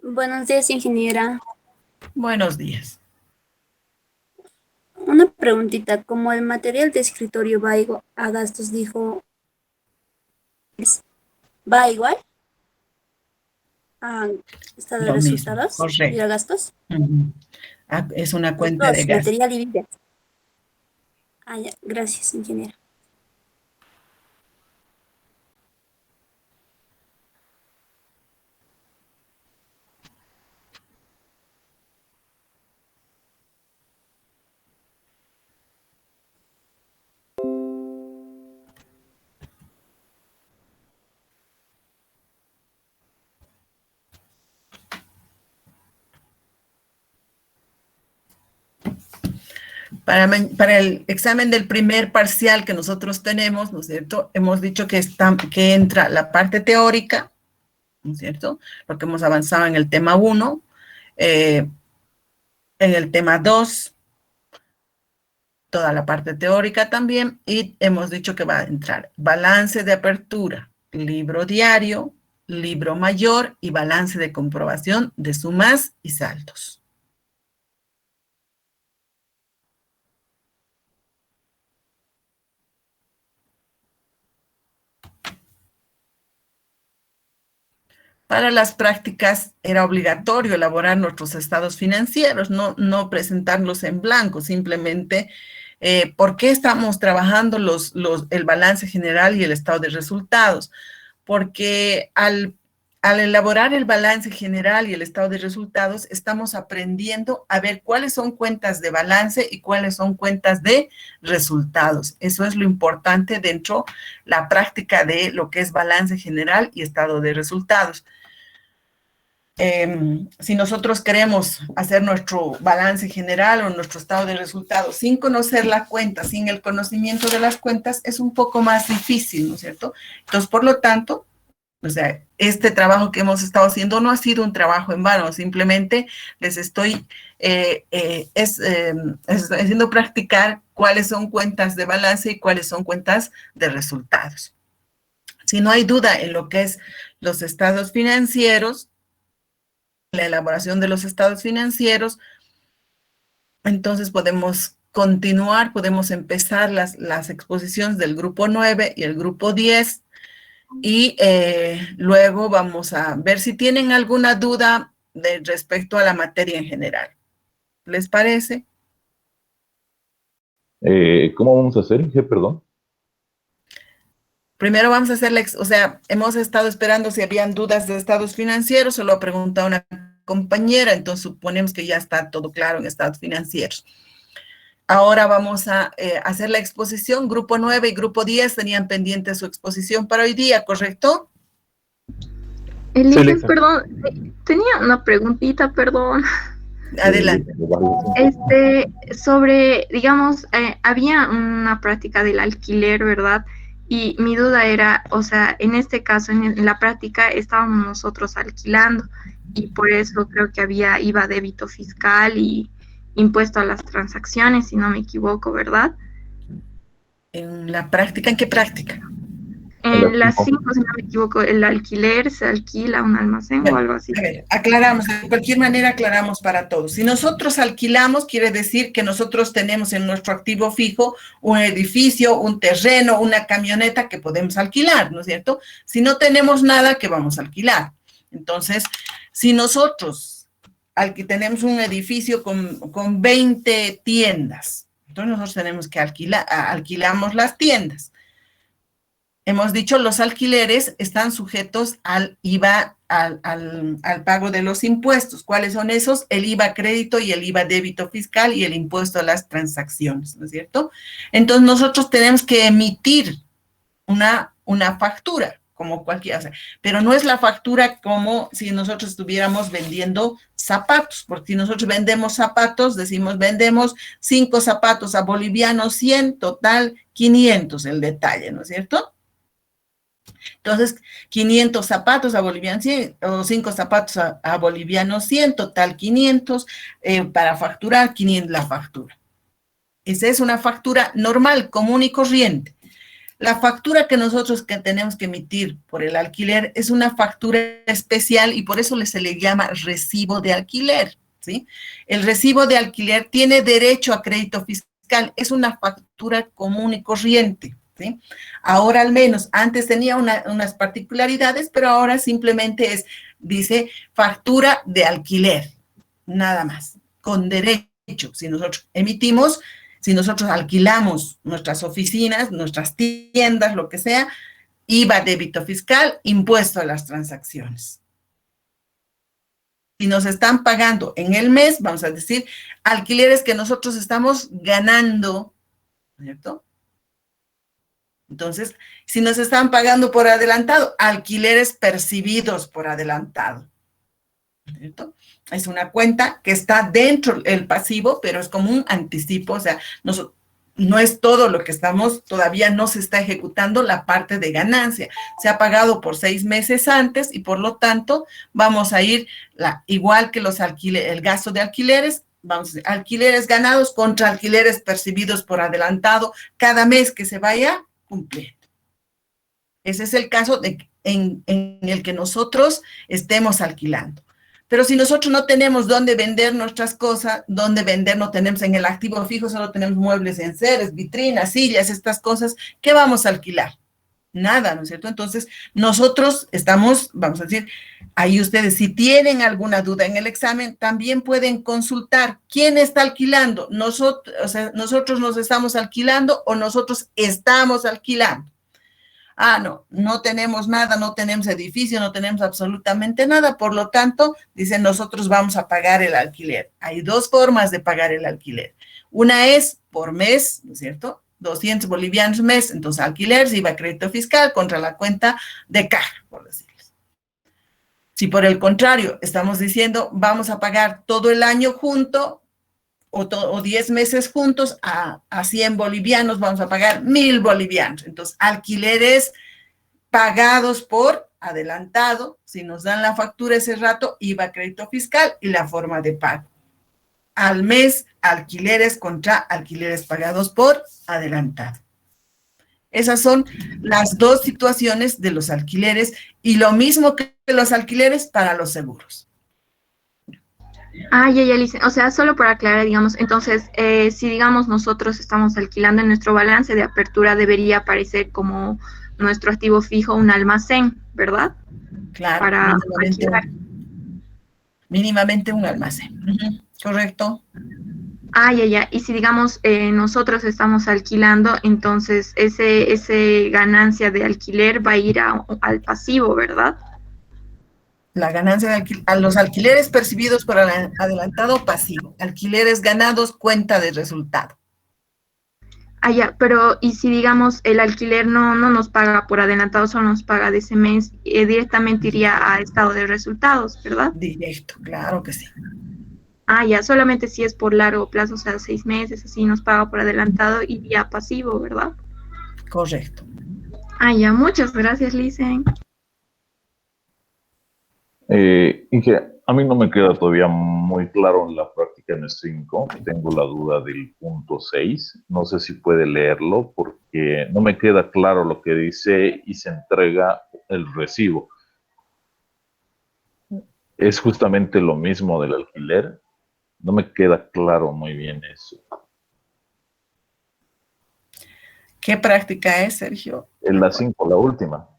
Buenos días, ingeniera. Buenos días. Una preguntita, como el material de escritorio a gastos, dijo, ¿va igual a estado de Lo mismo, resultados y a correcto. gastos? Ujú. Es una Los cuenta de dos, gasto. material y vivienda. Ah, ya, gracias, ingeniera. Para el examen del primer parcial que nosotros tenemos, ¿no es cierto? Hemos dicho que entra la parte teórica, ¿no es cierto? Porque hemos avanzado en el tema 1, en el tema 2, toda la parte teórica también, y hemos dicho que va a entrar balance de apertura, libro diario, libro mayor y balance de comprobación de sumas y saldos. Para las prácticas era obligatorio elaborar nuestros estados financieros, no presentarlos en blanco, simplemente ¿por qué estamos trabajando el balance general y el estado de resultados? Porque al elaborar el balance general y el estado de resultados, estamos aprendiendo a ver cuáles son cuentas de balance y cuáles son cuentas de resultados. Eso es lo importante dentro de la práctica de lo que es balance general y estado de resultados. Si nosotros queremos hacer nuestro balance general o nuestro estado de resultados sin conocer la cuenta, sin el conocimiento de las cuentas, es un poco más difícil, ¿no es cierto? Entonces, por lo tanto, o sea, este trabajo que hemos estado haciendo no ha sido un trabajo en vano, simplemente les estoy haciendo practicar cuáles son cuentas de balance y cuáles son cuentas de resultados. Si no hay duda en lo que es los estados financieros, la elaboración de los estados financieros, entonces podemos continuar, podemos empezar las exposiciones del grupo 9 y el grupo 10 y luego vamos a ver si tienen alguna duda respecto a la materia en general. ¿Les parece? ¿Cómo vamos a hacer, Inge? Perdón. Primero vamos a hacer o sea, hemos estado esperando si habían dudas de estados financieros, se lo ha preguntado una compañera, entonces suponemos que ya está todo claro en estados financieros. Ahora vamos a hacer la exposición. Grupo 9 y grupo 10 tenían pendiente su exposición para hoy día, ¿correcto? Elisa, perdón, tenía una preguntita, perdón. Adelante. Sobre, digamos, había una práctica del alquiler, ¿verdad? Y mi duda era, o sea, en este caso, en la práctica, estábamos nosotros alquilando y por eso creo que había IVA, débito fiscal y impuesto a las transacciones, si no me equivoco, ¿verdad? En la práctica, ¿en qué práctica? En las 5, si no me equivoco, el alquiler se alquila un almacén o algo así. A ver, aclaramos, de cualquier manera aclaramos para todos. Si nosotros alquilamos, quiere decir que nosotros tenemos en nuestro activo fijo un edificio, un terreno, una camioneta que podemos alquilar, ¿no es cierto? Si no tenemos nada, ¿qué vamos a alquilar? Entonces, si nosotros tenemos un edificio con 20 tiendas, entonces nosotros tenemos que alquilamos las tiendas. Hemos dicho, los alquileres están sujetos al IVA, al pago de los impuestos. ¿Cuáles son esos? El IVA crédito y el IVA débito fiscal y el impuesto a las transacciones, ¿no es cierto? Entonces, nosotros tenemos que emitir una factura, como cualquiera, o sea, pero no es la factura como si nosotros estuviéramos vendiendo zapatos, porque si nosotros vendemos zapatos, decimos, vendemos 5 zapatos a bolivianos 100, total 500 el detalle, ¿no es cierto? Entonces, 500 zapatos a bolivianos 100, o 5 zapatos a bolivianos 100, total 500, para facturar 500 la factura. Esa es una factura normal, común y corriente. La factura que nosotros que tenemos que emitir por el alquiler es una factura especial y por eso se le llama recibo de alquiler, ¿sí? El recibo de alquiler tiene derecho a crédito fiscal, es una factura común y corriente, ¿sí? Ahora al menos, antes tenía unas particularidades, pero ahora simplemente dice factura de alquiler, nada más, con derecho. Si nosotros emitimos, si nosotros alquilamos nuestras oficinas, nuestras tiendas, lo que sea, IVA, débito fiscal, impuesto a las transacciones. Si nos están pagando en el mes, vamos a decir, alquileres que nosotros estamos ganando, ¿cierto? Entonces, si nos están pagando por adelantado, alquileres percibidos por adelantado, ¿cierto? Es una cuenta que está dentro del pasivo, pero es como un anticipo, o sea, no es todo lo que todavía no se está ejecutando la parte de ganancia. Se ha pagado por 6 meses antes y por lo tanto vamos a ir, igual que el gasto de alquileres, vamos a decir, alquileres ganados contra alquileres percibidos por adelantado cada mes que se vaya cumpliendo. Ese es el caso en el que nosotros estemos alquilando. Pero si nosotros no tenemos dónde vender nuestras cosas, dónde vender, no tenemos en el activo fijo, solo tenemos muebles, enseres, vitrinas, sillas, estas cosas, ¿qué vamos a alquilar? Nada, ¿no es cierto? Entonces, nosotros estamos, vamos a decir, ahí ustedes, si tienen alguna duda en el examen, también pueden consultar quién está alquilando. Nosotros nos estamos alquilando o nosotros estamos alquilando. Ah, no tenemos nada, no tenemos edificio, no tenemos absolutamente nada, por lo tanto, dicen, nosotros vamos a pagar el alquiler. Hay 2 formas de pagar el alquiler. Una es por mes, ¿no es cierto? 200 bolivianos mes, entonces alquiler, se iba a crédito fiscal contra la cuenta de caja, por decirles. Si por el contrario, estamos diciendo, vamos a pagar todo el año junto, o 10 meses juntos, a 100 bolivianos, vamos a pagar 1.000 bolivianos. Entonces, alquileres pagados por adelantado, si nos dan la factura ese rato, IVA, crédito fiscal y la forma de pago. Al mes, alquileres contra alquileres pagados por adelantado. Esas son las 2 situaciones de los alquileres y lo mismo que los alquileres para los seguros. Ah, ya, Lice. O sea, solo para aclarar, digamos, entonces, si digamos nosotros estamos alquilando en nuestro balance de apertura, debería aparecer como nuestro activo fijo un almacén, ¿verdad? Claro, para mínimamente un almacén. Correcto. Ah, ya. Y si digamos nosotros estamos alquilando, entonces ese ganancia de alquiler va a ir al pasivo, ¿verdad? La ganancia a los alquileres percibidos por adelantado pasivo. Alquileres ganados, cuenta de resultado. Ah, ya, pero y si digamos el alquiler no nos paga por adelantado, solo nos paga de ese mes, directamente iría a estado de resultados, ¿verdad? Directo, claro que sí. Ah, ya, solamente si es por largo plazo, o sea, 6 meses, así nos paga por adelantado, iría pasivo, ¿verdad? Correcto. Ah, ya, muchas gracias, Licen. Inge, a mí no me queda todavía muy claro en la práctica en el 5, tengo la duda del punto 6, no sé si puede leerlo porque no me queda claro lo que dice y se entrega el recibo. ¿Es justamente lo mismo del alquiler? No me queda claro muy bien eso. ¿Qué práctica es, Sergio? En la 5, la última.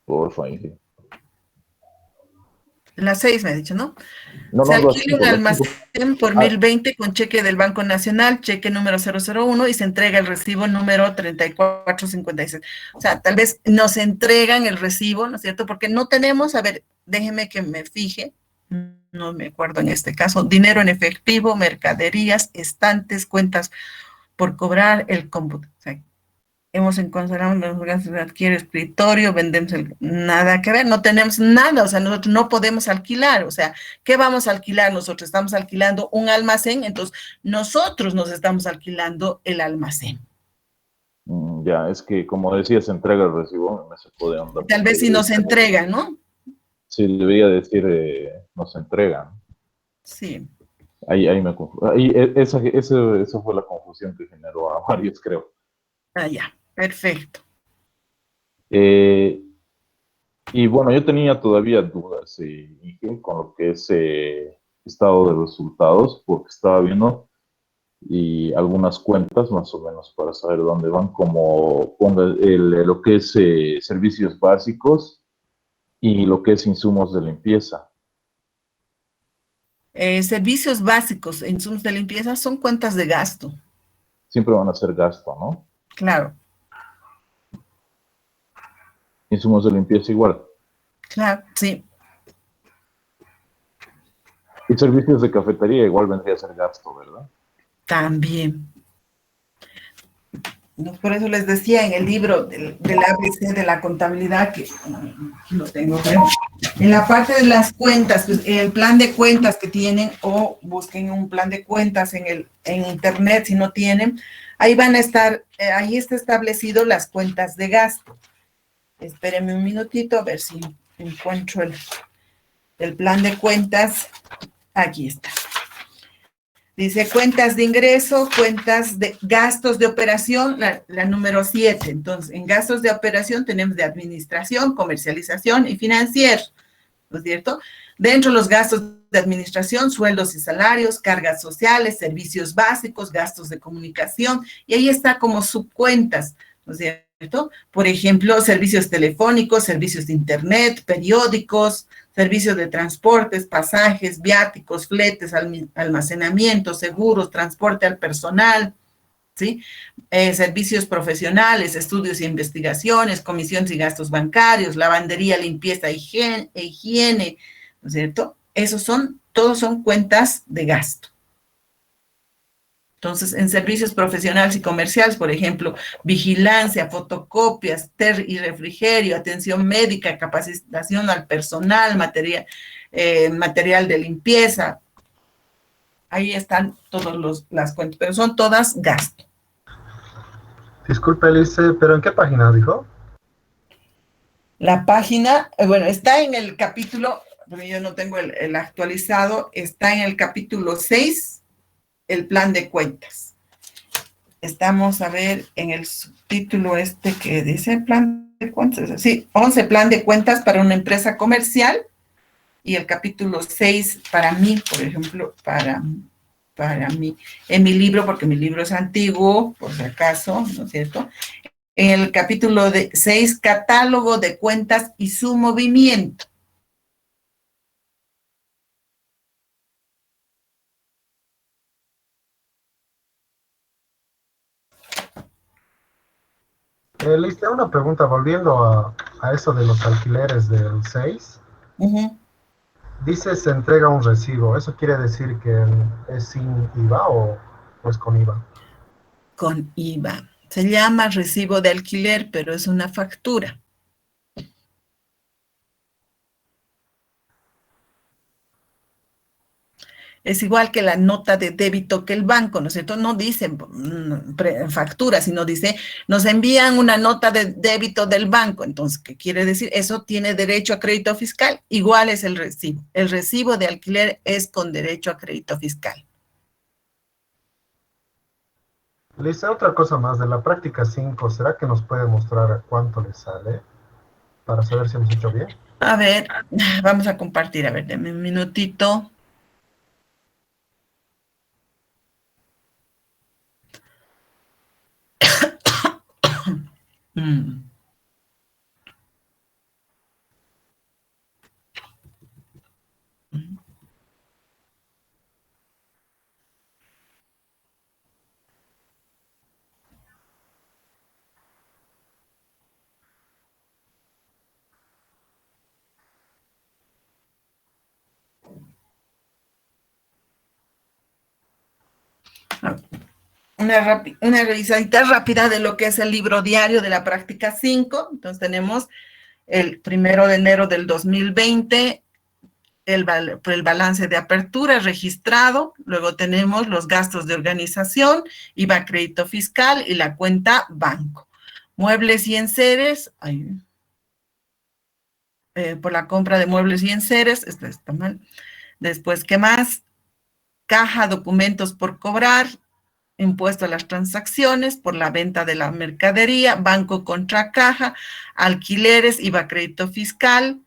Porfa, Inge. La 6 me ha dicho, ¿no? No, se alquila cinco, un almacén por 1.020 con cheque del Banco Nacional, cheque número 001 y se entrega el recibo número 3456. O sea, tal vez nos entregan el recibo, ¿no es cierto? Porque no tenemos, a ver, déjeme que me fije, no me acuerdo en este caso, dinero en efectivo, mercaderías, estantes, cuentas por cobrar, el cómputo. O sea, hemos encontrado los gastos de adquiere escritorio, vendemos nada que ver, no tenemos nada, o sea, nosotros no podemos alquilar, o sea, ¿qué vamos a alquilar? Nosotros estamos alquilando un almacén, entonces nosotros nos estamos alquilando el almacén. Ya, es que como decía, se entrega el recibo, me sacó de onda. Tal vez si nos entregan, ¿no? Sí, debería decir, nos entregan. Sí. Ahí me confundo. Esa fue la confusión que generó a varios, creo. Ah, ya, perfecto. Eh, y bueno, yo tenía todavía dudas Inge, con lo que es estado de resultados, porque estaba viendo y algunas cuentas más o menos para saber dónde van, como ponga lo que es servicios básicos y lo que es insumos de limpieza. Servicios básicos e insumos de limpieza son cuentas de gasto, Siempre van a ser gasto, ¿no? claro, Insumos de limpieza igual. claro, sí, Y servicios de cafetería igual vendría a ser gasto, ¿verdad? también. No, por eso les decía en el libro del ABC de la contabilidad, que aquí lo tengo, creo, en la parte de las cuentas, pues, el plan de cuentas que tienen, o busquen un plan de cuentas en internet si no tienen, ahí van a estar, ahí está establecido las cuentas de gasto. Espérenme un minutito a ver si encuentro el plan de cuentas. Aquí está. Dice cuentas de ingreso, cuentas de gastos de operación, la número 7. Entonces, en gastos de operación tenemos de administración, comercialización y financiero, ¿no es cierto? Dentro de los gastos de administración, sueldos y salarios, cargas sociales, servicios básicos, gastos de comunicación, y ahí está como subcuentas, ¿no es cierto? Por ejemplo, servicios telefónicos, servicios de internet, periódicos, servicios de transportes, pasajes, viáticos, fletes, almacenamiento, seguros, transporte al personal, ¿sí? Servicios profesionales, estudios y investigaciones, comisiones y gastos bancarios, lavandería, limpieza, higiene, ¿no es cierto? Todos son cuentas de gasto. Entonces, en servicios profesionales y comerciales, por ejemplo, vigilancia, fotocopias, y refrigerio, atención médica, capacitación al personal, material de limpieza. Ahí están todas las cuentas, pero son todas gasto. Disculpe, Elise, ¿pero en qué página dijo? La página, bueno, está en el capítulo, porque yo no tengo el actualizado, está en el capítulo 6, el plan de cuentas. Estamos a ver en el subtítulo que dice plan de cuentas. Sí, 11 plan de cuentas para una empresa comercial y el capítulo 6 para mí, por ejemplo, para mí, en mi libro, porque mi libro es antiguo, por si acaso, ¿no es cierto? En el capítulo 6, catálogo de cuentas y su movimiento. Le hice una pregunta volviendo a eso de los alquileres del 6. Dice se entrega un recibo. ¿Eso quiere decir que es sin IVA o es con IVA? Con IVA. Se llama recibo de alquiler, pero es una factura. Es igual que la nota de débito que el banco, ¿no es cierto? No dice factura, sino dice, nos envían una nota de débito del banco. Entonces, ¿qué quiere decir? Eso tiene derecho a crédito fiscal. Igual es el recibo. El recibo de alquiler es con derecho a crédito fiscal. Le hice otra cosa más de la práctica 5. ¿Será que nos puede mostrar cuánto le sale? Para saber si hemos hecho bien. A ver, vamos a compartir. A ver, denme un minutito. Una revisadita rápida de lo que es el libro diario de la práctica 5. Entonces tenemos el 1 de enero del 2020, el balance de apertura registrado, luego tenemos los gastos de organización, IVA, crédito fiscal y la cuenta banco. Muebles y enseres, por la compra de muebles y enseres, esto está mal. Después, ¿qué más? caja, documentos por cobrar, impuesto a las transacciones por la venta de la mercadería, banco contra caja, alquileres, IVA crédito fiscal,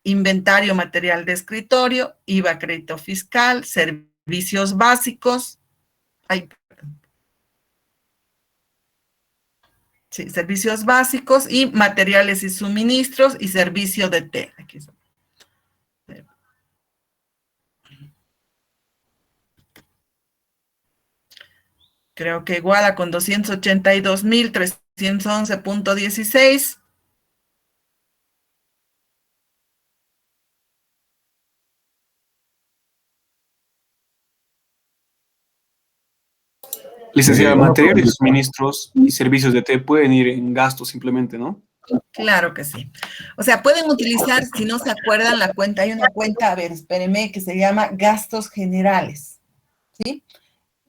inventario material de escritorio, IVA crédito fiscal, servicios básicos, servicios básicos y materiales y suministros y servicio de té. Aquí está. Creo que iguala con 282.311.16. Licenciada, materiales, suministros y servicios de té pueden ir en gastos simplemente, ¿no? Claro que sí. O sea, pueden utilizar, si no se acuerdan, la cuenta, hay una cuenta, a ver, espérenme, que se llama gastos generales, ¿sí?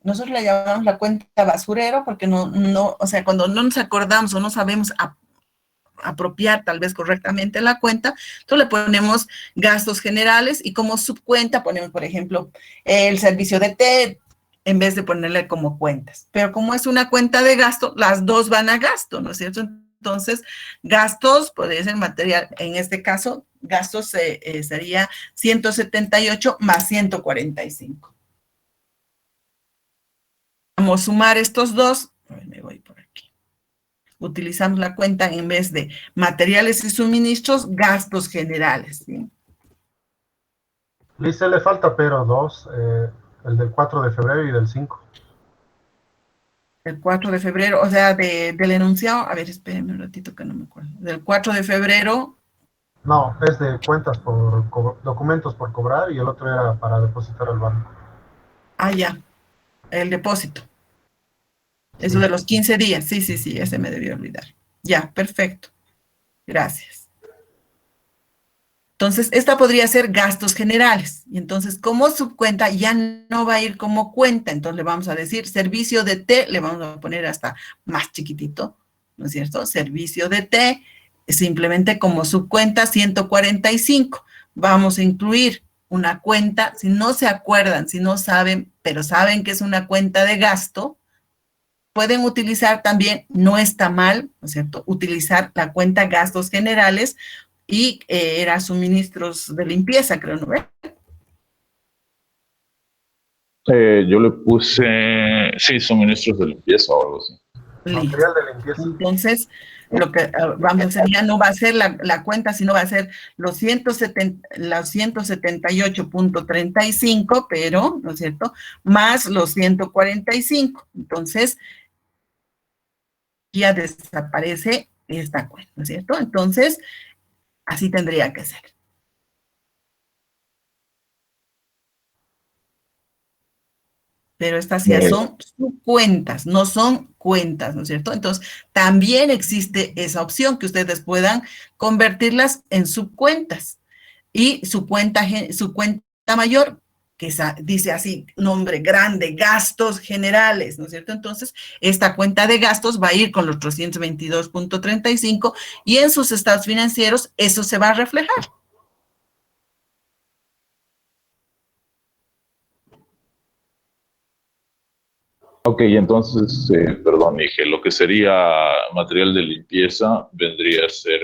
Nosotros la llamamos la cuenta basurero porque o sea, cuando no nos acordamos o no sabemos apropiar tal vez correctamente la cuenta, entonces le ponemos gastos generales y como subcuenta ponemos, por ejemplo, el servicio de té, en vez de ponerle como cuentas. Pero como es una cuenta de gasto, las dos van a gasto, ¿no es cierto? Entonces, gastos, podría ser material, en este caso, gastos sería 178 más 145. Vamos a sumar estos dos, a ver, me voy por aquí. Utilizamos la cuenta en vez de materiales y suministros, gastos generales, ¿sí? Lice, le falta pero dos, el del 4 de febrero y del 5. El 4 de febrero, o sea, del enunciado, a ver, espérenme un ratito que no me acuerdo. Del 4 de febrero. No, es de cuentas documentos por cobrar y el otro era para depositar al banco. Ah, ya, el depósito. Sí. Eso de los 15 días, sí, ese me debió olvidar. Ya, perfecto. Gracias. Entonces, esta podría ser gastos generales. Y entonces, como subcuenta ya no va a ir como cuenta. Entonces, le vamos a decir servicio de té, le vamos a poner hasta más chiquitito, ¿no es cierto? Servicio de té, simplemente como subcuenta 145. Vamos a incluir una cuenta, si no se acuerdan, si no saben, pero saben que es una cuenta de gasto, pueden utilizar también, no está mal, ¿no es cierto?, utilizar la cuenta gastos generales y era suministros de limpieza, creo, ¿no? Yo le puse, sí, suministros de limpieza o algo así. Material de limpieza. Entonces, lo que vamos a hacer ya no va a ser la cuenta, sino va a ser los 178.35, pero, ¿no es cierto?, más los 145. Entonces, ya desaparece esta cuenta, ¿no es cierto? Entonces, así tendría que ser. Pero estas ya son subcuentas, no son cuentas, ¿no es cierto? Entonces, también existe esa opción que ustedes puedan convertirlas en subcuentas. Y su cuenta mayor, que dice así, nombre grande, gastos generales, ¿no es cierto? Entonces, esta cuenta de gastos va a ir con los 322.35 y en sus estados financieros eso se va a reflejar. Ok, entonces, perdón, dije, lo que sería material de limpieza vendría a ser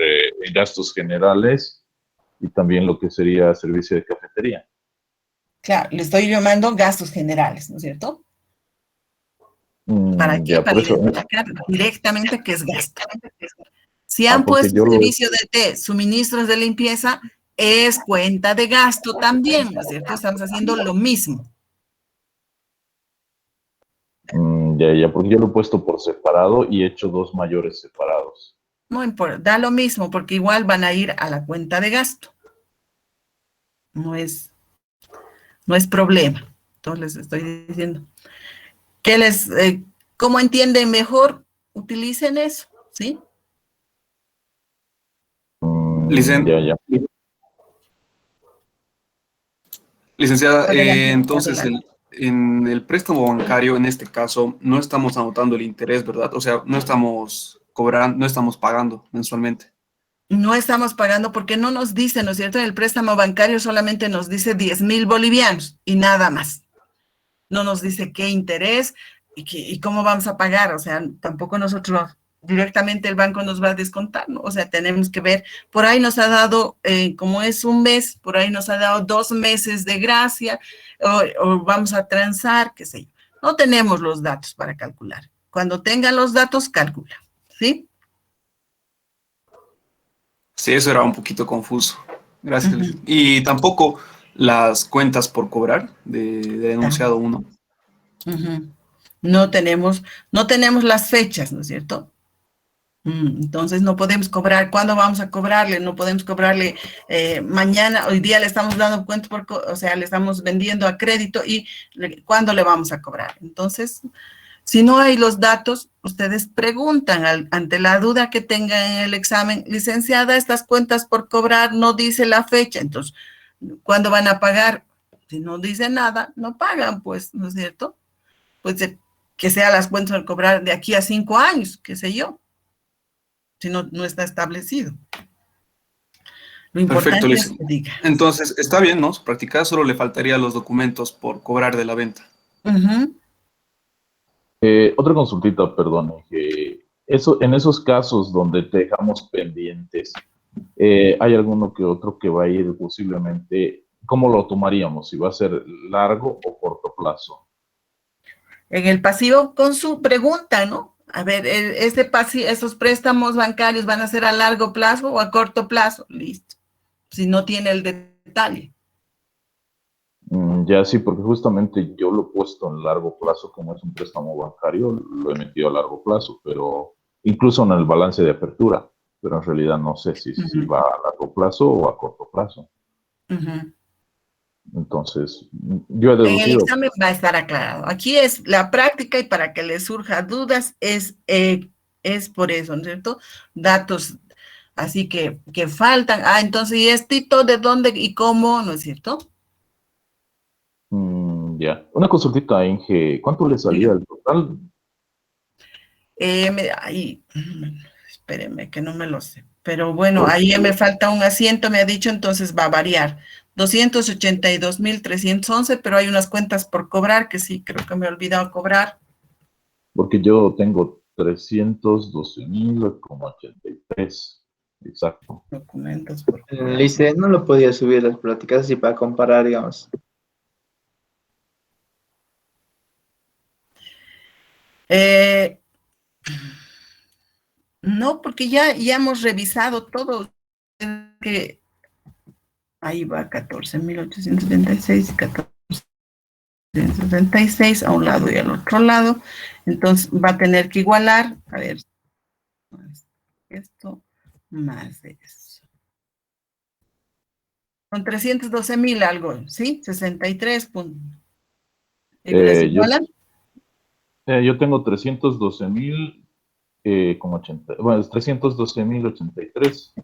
gastos generales y también lo que sería servicio de cafetería. Claro, le estoy llamando gastos generales, ¿no es cierto? ¿Para qué? Ya, Para por eso, identificar directamente qué es gasto. Si han puesto servicio de té, suministros de limpieza, es cuenta de gasto también, ¿no es cierto? Estamos haciendo lo mismo. ya, porque yo lo he puesto por separado y he hecho dos mayores separados. No importa, da lo mismo, porque igual van a ir a la cuenta de gasto. No es problema. Entonces les estoy diciendo que ¿cómo entienden mejor? Utilicen eso, ¿sí? Licenciada, entonces en el préstamo bancario, en este caso, no estamos anotando el interés, ¿verdad? O sea, no estamos cobrando, no estamos pagando mensualmente. No estamos pagando porque no nos dice, ¿no es cierto? En el préstamo bancario solamente nos dice 10,000 bolivianos y nada más. no nos dice qué interés y cómo vamos a pagar. O sea, tampoco nosotros directamente el banco nos va a descontar, ¿no? O sea, tenemos que ver, por ahí nos ha dado, como es un mes, por ahí nos ha dado 2 meses de gracia, o vamos a transar, qué sé yo. No tenemos los datos para calcular. Cuando tengan los datos, calcula, ¿sí? Sí, eso era un poquito confuso. Gracias. Y tampoco las cuentas por cobrar de enunciado 1. No tenemos las fechas, ¿no es cierto? Entonces no podemos cobrar. ¿Cuándo vamos a cobrarle? No podemos cobrarle mañana. Hoy día le estamos dando cuenta, o sea, le estamos vendiendo a crédito y ¿cuándo le vamos a cobrar? Entonces, si no hay los datos, ustedes preguntan ante la duda que tengan en el examen, licenciada, estas cuentas por cobrar no dice la fecha. Entonces, ¿cuándo van a pagar? Si no dice nada, no pagan, pues, ¿no es cierto? Pues que sea las cuentas por cobrar de aquí a 5 años, qué sé yo. Si no está establecido. Lo importante Perfecto, es que diga. Entonces, está bien, ¿no? Su practicada solo le faltaría los documentos por cobrar de la venta. Otra consultita, perdón, que en esos casos donde dejamos pendientes, hay alguno que otro que va a ir posiblemente, ¿cómo lo tomaríamos? ¿Si va a ser largo o corto plazo? En el pasivo con su pregunta, ¿no? A ver, esos préstamos bancarios van a ser a largo plazo o a corto plazo. Listo. Si no tiene el detalle. Ya sí, porque justamente yo lo he puesto en largo plazo, como es un préstamo bancario, lo he metido a largo plazo, pero incluso en el balance de apertura, pero en realidad no sé si va a largo plazo o a corto plazo. Entonces, yo he deducido. En el examen va a estar aclarado. Aquí es la práctica y para que les surja dudas es por eso, ¿no es cierto? Datos así que faltan. Entonces, ¿y esto de dónde y cómo? ¿No es cierto? Ya. Una consultita, Inge. ¿Cuánto le salía el total? Espérenme, que no me lo sé. Pero bueno, ahí me falta un asiento, me ha dicho, entonces va a variar. 282,311, pero hay unas cuentas por cobrar que sí, creo que me he olvidado cobrar. Porque yo tengo 312,83. Exacto. Documentos por cobrar. Lice, no lo podía subir las pláticas así para comparar, digamos. No, porque ya hemos revisado todo. Ahí va 14,876 y 14,76 a un lado y al otro lado. Entonces va a tener que igualar. A ver, esto más de eso. Con 312,000 algo, ¿sí? 63 puntos. ¿Igualan? Yo tengo 312,000 con 80, bueno, es 312,083.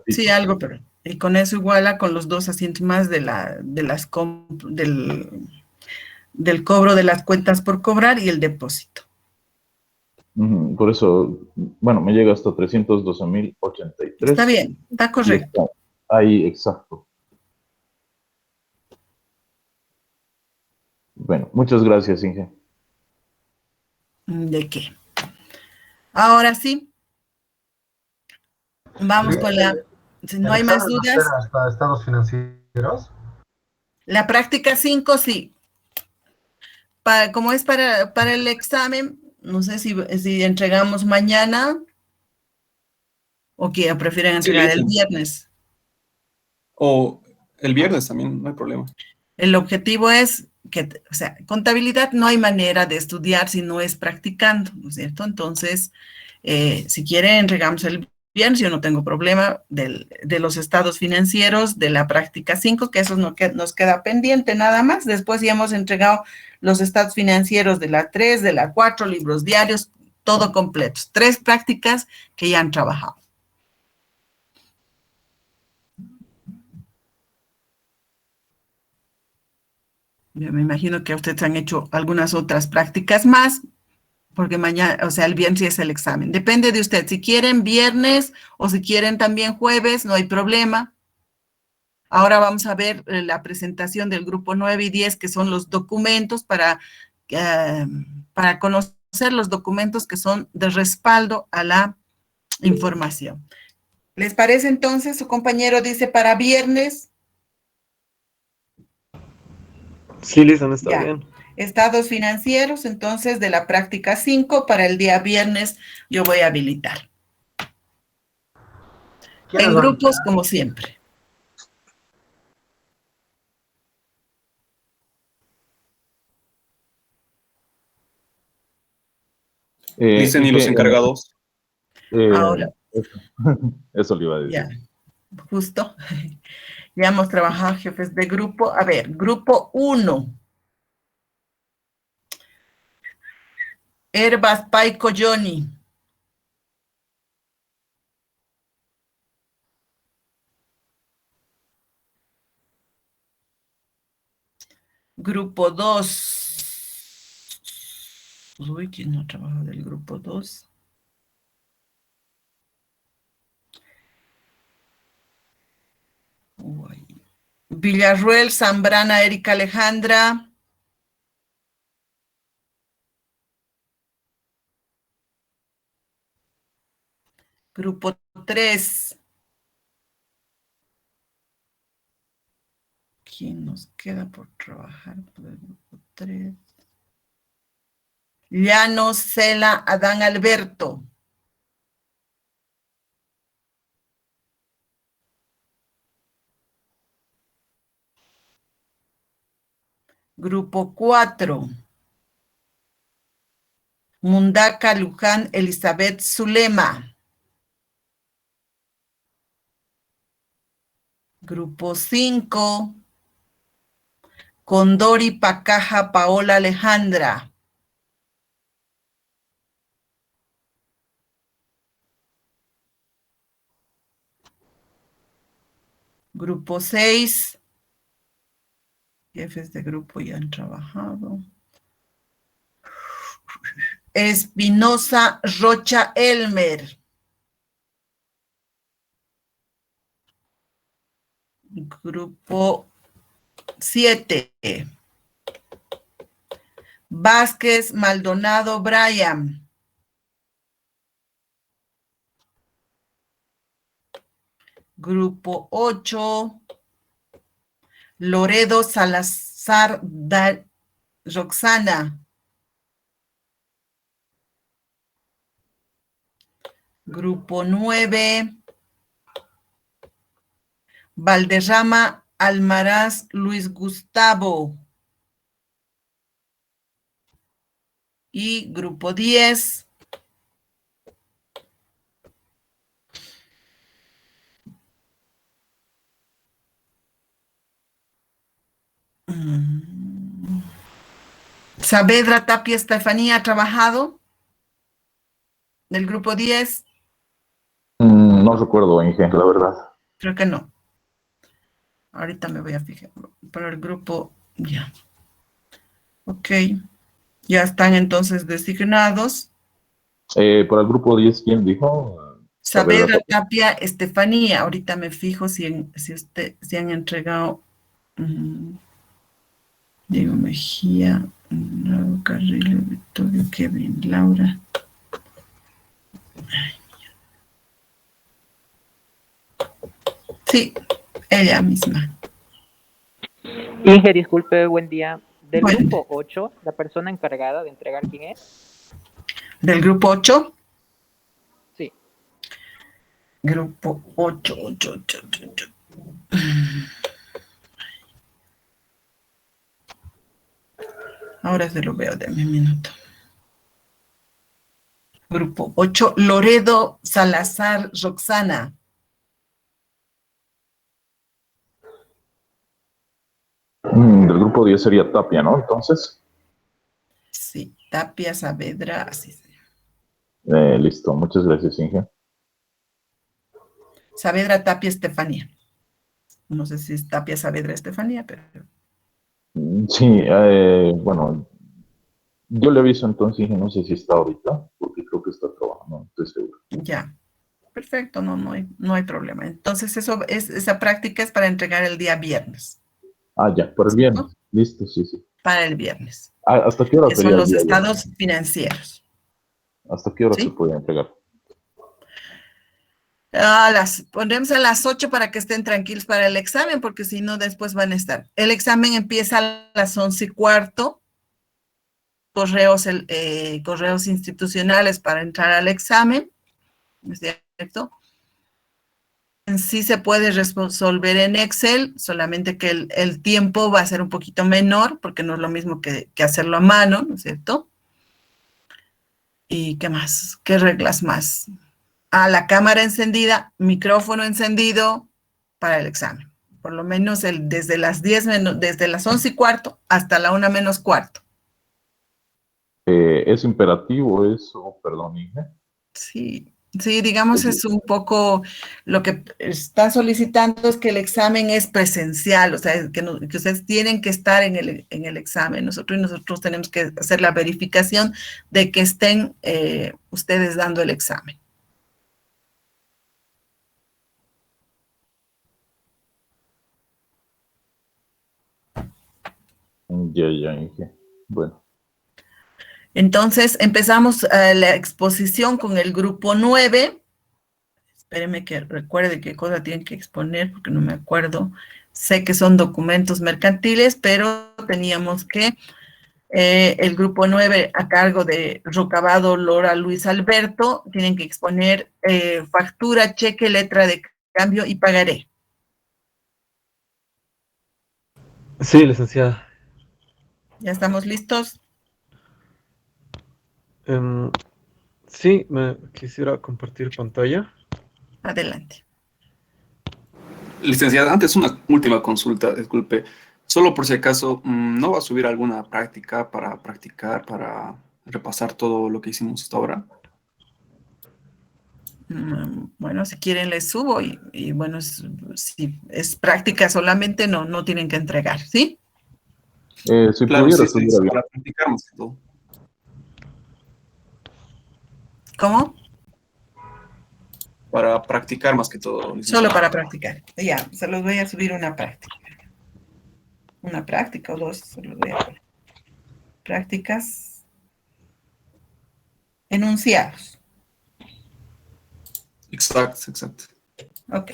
Sí, algo, pero y con eso iguala con los 2 asientos más del cobro de las cuentas por cobrar y el depósito. Por eso, bueno, me llega hasta 312,083. Está bien, está correcto. Ahí, exacto. Bueno, muchas gracias, Inge. ¿De qué? Ahora sí. Vamos con si no hay más dudas. ¿Hasta estados financieros? La práctica 5, sí. Como es para el examen, no sé si entregamos mañana o que prefieren entregar el viernes. O el viernes también, no hay problema. El objetivo es que, o sea, contabilidad no hay manera de estudiar si no es practicando, ¿no es cierto? Entonces, si quieren, entregamos el viernes, yo no tengo problema de los estados financieros de la práctica 5, que eso nos queda pendiente nada más. Después ya hemos entregado los estados financieros de la 3, de la 4, libros diarios, todo completo. 3 prácticas que ya han trabajado. Yo me imagino que ustedes han hecho algunas otras prácticas más, porque mañana, o sea, el viernes es el examen. Depende de usted. Si quieren viernes o si quieren también jueves, no hay problema. Ahora vamos a ver la presentación del grupo 9 y 10, que son los documentos para conocer los documentos que son de respaldo a la información. ¿Les parece entonces? Su compañero dice para viernes. Sí, listo, no está Ya. bien. Estados financieros, entonces, de la práctica 5, para el día viernes yo voy a habilitar. ¿Quiénes En van a grupos, quedar? como siempre. Dicen y los encargados. Ahora, Eso le iba a decir. ya, justo. Ya hemos trabajado jefes de grupo. A ver, grupo 1. Herbas Paico Johnny. Grupo 2. Uy, ¿quién no trabaja del grupo 2? Uy. Villarruel, Zambrana, Erika Alejandra. Grupo 3. ¿Quién nos queda por trabajar por el grupo 3? Llanos, Cela, Adán Alberto. Grupo 4. Mundaka, Luján, Elizabeth Zulema. Grupo 5. Condori, Pacaja, Paola Alejandra. Grupo 6. Jefes de grupo ya han trabajado. Espinosa, Rocha, Elmer. Grupo 7. Vázquez, Maldonado, Brian. Grupo 8. Loredo, Salazar, Roxana. Grupo 9. Valderrama, Almaraz, Luis Gustavo. Y grupo 10. Saavedra, Tapia, Estefanía, ¿ha trabajado? ¿Del grupo 10? No recuerdo, Inge, la verdad. Creo que no. Ahorita me voy a fijar. Pero el grupo, ya. Ok. Ya están entonces designados. Para el grupo 10, ¿quién dijo? Saavedra, Tapia, Estefanía. Ahorita me fijo si han entregado Diego Mejía, Laura Carrillo, Victorio, Kevin, Laura. Sí, ella misma. Inge, disculpe, buen día. Del Bueno. grupo 8, la persona encargada de entregar, ¿quién es? ¿Del grupo 8? Sí. Grupo 8. Ahora se lo veo, denme un minuto. Grupo 8, Loredo, Salazar, Roxana. Del grupo 10 sería Tapia, ¿no? Entonces. Sí, Tapia, Saavedra, así se Listo, muchas gracias, Inge. Saavedra, Tapia, Estefanía. No sé si es Tapia, Saavedra, Estefanía, pero... Sí, bueno, yo le aviso entonces, Inge, no sé si está ahorita, porque creo que está trabajando, no estoy seguro. Ya, Perfecto, no hay problema. Entonces, esa práctica es para entregar el día viernes. Ah, ya, por el viernes. Listo, sí, sí. Para el viernes. ¿Hasta qué hora Que sería son el los día estados financieros. ¿Hasta qué hora ¿Sí? se puede entregar? Pondremos a las 8 para que estén tranquilos para el examen, porque si no, después van a estar. El examen empieza a las 11:15. Correos institucionales para entrar al examen, ¿no es cierto? Sí se puede resolver en Excel, solamente que el tiempo va a ser un poquito menor, porque no es lo mismo que hacerlo a mano, ¿no es cierto? ¿Y qué más? ¿Qué reglas más? La cámara encendida, micrófono encendido para el examen. Por lo menos desde las 11:15 hasta la 1:45. ¿Es imperativo eso? Perdón, Inge. Sí, digamos es un poco lo que está solicitando es que el examen es presencial, o sea, que ustedes tienen que estar en el examen. Nosotros tenemos que hacer la verificación de que estén ustedes dando el examen. Ya, Inge. Bueno. Entonces, empezamos la exposición con el grupo 9. Espérenme que recuerde qué cosa tienen que exponer, porque no me acuerdo. Sé que son documentos mercantiles, pero teníamos que, el grupo 9 a cargo de Rocabado, Lora, Luis Alberto, tienen que exponer factura, cheque, letra de cambio y pagaré. Sí, licenciada. ¿Ya estamos listos? Sí, me quisiera compartir pantalla. Adelante. Licenciada, antes una última consulta, disculpe. Solo por si acaso, ¿no va a subir alguna práctica para practicar, para repasar todo lo que hicimos hasta ahora? Bueno, si quieren les subo y bueno, si es práctica solamente, no tienen que entregar, ¿sí? Si Claro, pudiera, sí, sí, estuviera sí, bien. para practicar más que todo. ¿Cómo? Para practicar más que todo, Solo licenciada. para practicar. Ya, se los voy a subir una práctica. Una práctica o dos, se los voy a poner. Prácticas. Enunciados. Exacto, exacto. Ok.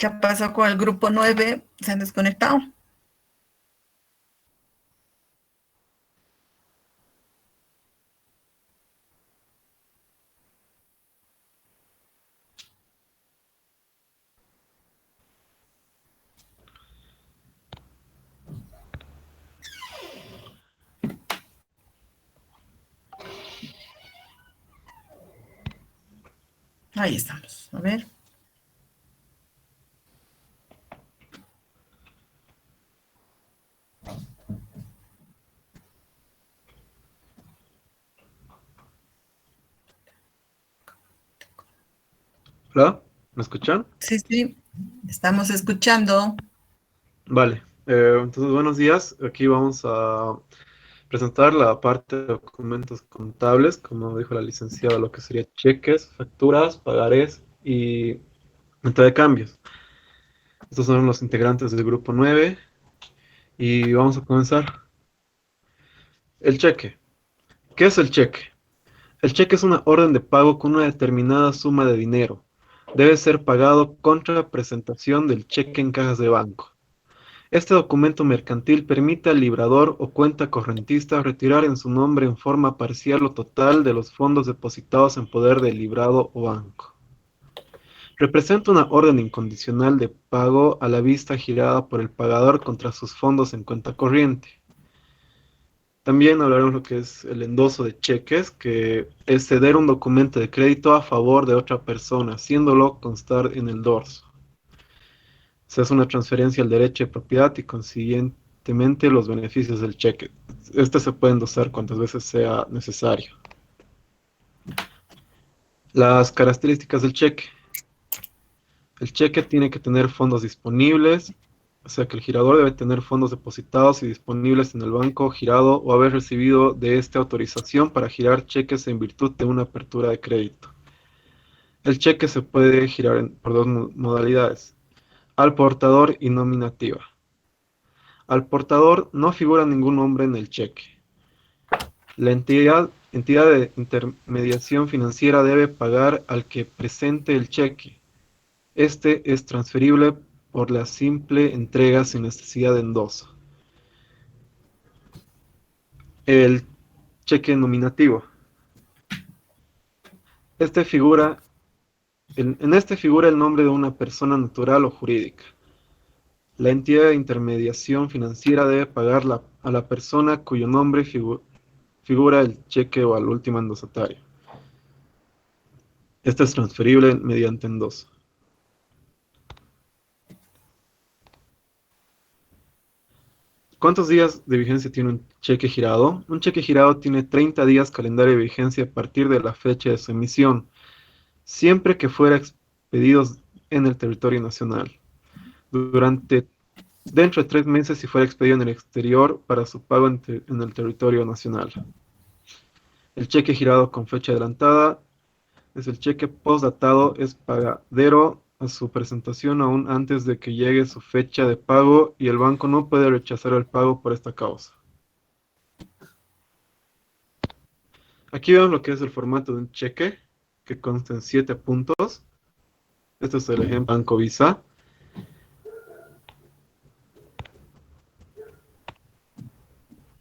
¿Qué ha pasado con el grupo 9? ¿Se han desconectado? Ahí estamos. A ver. Hola, ¿me escuchan? Sí, sí. Estamos escuchando. Vale, entonces buenos días. Aquí vamos a presentar la parte de documentos contables, como dijo la licenciada, lo que sería cheques, facturas, pagarés y venta de cambios. Estos son los integrantes del grupo 9 y vamos a comenzar. El cheque. ¿Qué es el cheque? El cheque es una orden de pago con una determinada suma de dinero. Debe ser pagado contra presentación del cheque en cajas de banco. Este documento mercantil permite al librador o cuenta correntista retirar en su nombre en forma parcial o total de los fondos depositados en poder del librado o banco. Representa una orden incondicional de pago a la vista girada por el pagador contra sus fondos en cuenta corriente. También hablaremos lo que es el endoso de cheques, que es ceder un documento de crédito a favor de otra persona, haciéndolo constar en el dorso. Se hace una transferencia al derecho de propiedad y consiguientemente los beneficios del cheque. Este se puede endosar cuantas veces sea necesario. Las características del cheque. El cheque tiene que tener fondos disponibles, o sea que el girador debe tener fondos depositados y disponibles en el banco girado o haber recibido de este autorización para girar cheques en virtud de una apertura de crédito. El cheque se puede girar por dos modalidades, al portador y nominativa. Al portador no figura ningún nombre en el cheque. La entidad de intermediación financiera debe pagar al que presente el cheque. Este es transferible por la simple entrega sin necesidad de endoso. El cheque nominativo. En este figura el nombre de una persona natural o jurídica. La entidad de intermediación financiera debe pagar a la persona cuyo nombre figura el cheque o al último endosatario. Este es transferible mediante endoso. ¿Cuántos días de vigencia tiene un cheque girado? Un cheque girado tiene 30 días calendario de vigencia a partir de la fecha de su emisión, siempre que fuera expedido en el territorio nacional. Dentro de 3 meses si fuera expedido en el exterior para su pago en el territorio nacional. El cheque girado con fecha adelantada es el cheque postdatado, es pagadero a su presentación aún antes de que llegue su fecha de pago y el banco no puede rechazar el pago por esta causa. Aquí vemos lo que es el formato de un cheque, que consta en 7 puntos. Este es el ejemplo Banco Visa.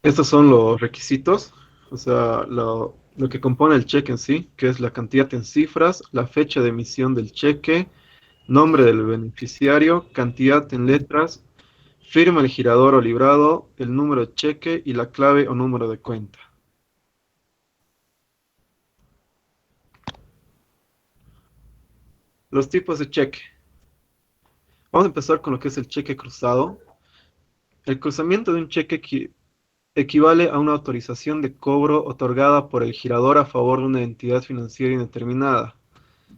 Estos son los requisitos, o sea, lo que compone el cheque en sí, que es la cantidad en cifras, la fecha de emisión del cheque, nombre del beneficiario, cantidad en letras, firma el girador o librado, el número de cheque y la clave o número de cuenta. Los tipos de cheque. Vamos a empezar con lo que es el cheque cruzado. El cruzamiento de un cheque equivale a una autorización de cobro otorgada por el girador a favor de una entidad financiera indeterminada,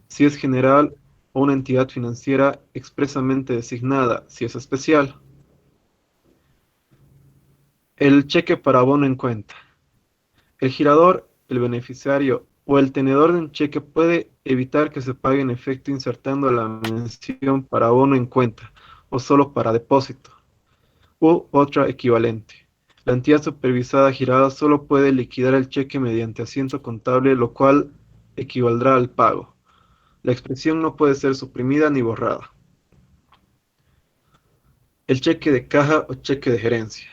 si es general, o una entidad financiera expresamente designada, si es especial. El cheque para abono en cuenta. El girador, el beneficiario o el tenedor de un cheque puede evitar que se pague en efecto insertando la mención para abono en cuenta o solo para depósito, u otra equivalente. La entidad supervisada girada solo puede liquidar el cheque mediante asiento contable, lo cual equivaldrá al pago. La expresión no puede ser suprimida ni borrada. el cheque de caja o cheque de gerencia.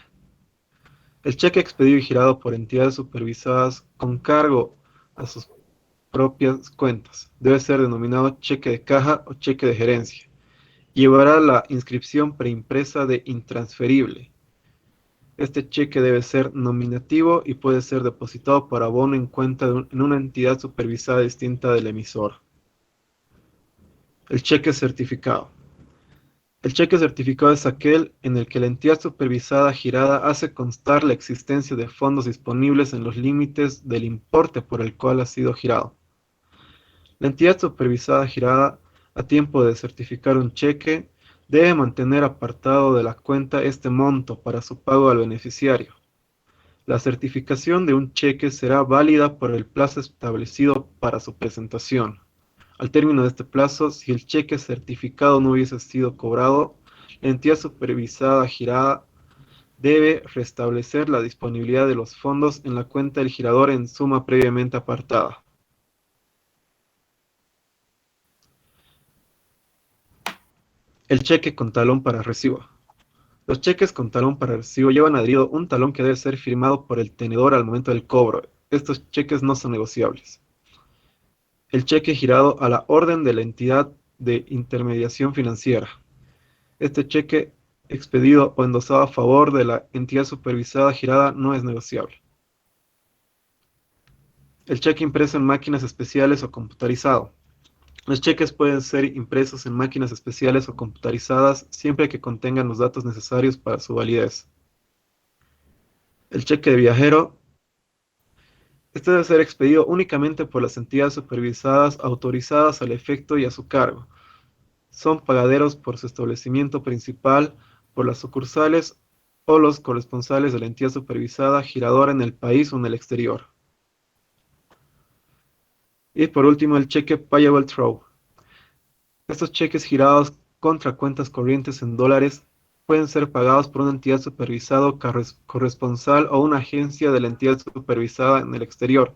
El cheque expedido y girado por entidades supervisadas con cargo a sus propias cuentas debe ser denominado cheque de caja o cheque de gerencia. Llevará la inscripción preimpresa de intransferible. Este cheque debe ser nominativo y puede ser depositado por abono en cuenta en una entidad supervisada distinta del emisor. El cheque certificado. El cheque certificado es aquel en el que la entidad supervisada girada hace constar la existencia de fondos disponibles en los límites del importe por el cual ha sido girado. La entidad supervisada girada, a tiempo de certificar un cheque, debe mantener apartado de la cuenta este monto para su pago al beneficiario. La certificación de un cheque será válida por el plazo establecido para su presentación. Al término de este plazo, si el cheque certificado no hubiese sido cobrado, la entidad supervisada girada debe restablecer la disponibilidad de los fondos en la cuenta del girador en suma previamente apartada. El cheque con talón para recibo. Los cheques con talón para recibo llevan adherido un talón que debe ser firmado por el tenedor al momento del cobro. Estos cheques no son negociables. El cheque girado a la orden de la entidad de intermediación financiera. Este cheque expedido o endosado a favor de la entidad supervisada girada no es negociable. El cheque impreso en máquinas especiales o computarizado. Los cheques pueden ser impresos en máquinas especiales o computarizadas siempre que contengan los datos necesarios para su validez. El cheque de viajero. Este debe ser expedido únicamente por las entidades supervisadas autorizadas al efecto y a su cargo. Son pagaderos por su establecimiento principal, por las sucursales o los corresponsales de la entidad supervisada giradora en el país o en el exterior. Y por último, el cheque Payable Through. Estos cheques girados contra cuentas corrientes en dólares pueden ser pagados por una entidad supervisada corresponsal o una agencia de la entidad supervisada en el exterior,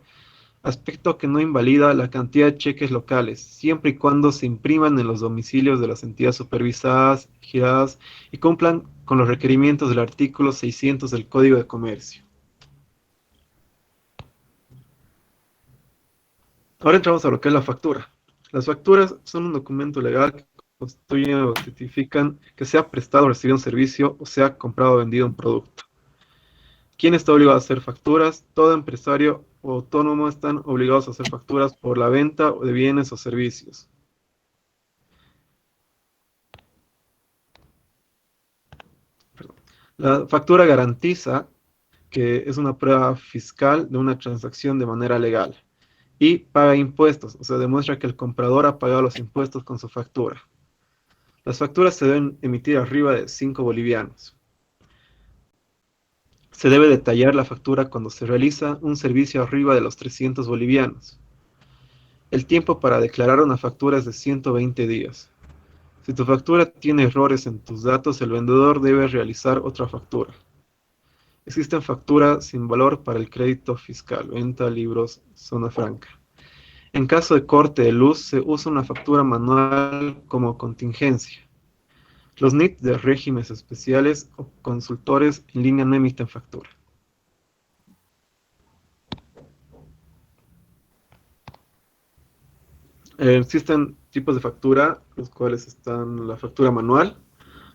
aspecto que no invalida la cantidad de cheques locales, siempre y cuando se impriman en los domicilios de las entidades supervisadas, giradas y cumplan con los requerimientos del artículo 600 del Código de Comercio. Ahora entramos a lo que es la factura. Las facturas son un documento legal que constituyen o certifican que se ha prestado o recibido un servicio o se ha comprado o vendido un producto. ¿Quién está obligado a hacer facturas? Todo empresario o autónomo están obligados a hacer facturas por la venta de bienes o servicios. La factura garantiza que es una prueba fiscal de una transacción de manera legal. Y paga impuestos, o sea, demuestra que el comprador ha pagado los impuestos con su factura. Las facturas se deben emitir arriba de 5 bolivianos. Se debe detallar la factura cuando se realiza un servicio arriba de los 300 bolivianos. El tiempo para declarar una factura es de 120 días. Si tu factura tiene errores en tus datos, el vendedor debe realizar otra factura. Existen facturas sin valor para el crédito fiscal, venta, libros, zona franca. En caso de corte de luz, se usa una factura manual como contingencia. Los NIT de regímenes especiales o consultores en línea no emiten factura. Existen tipos de factura, los cuales están la factura manual.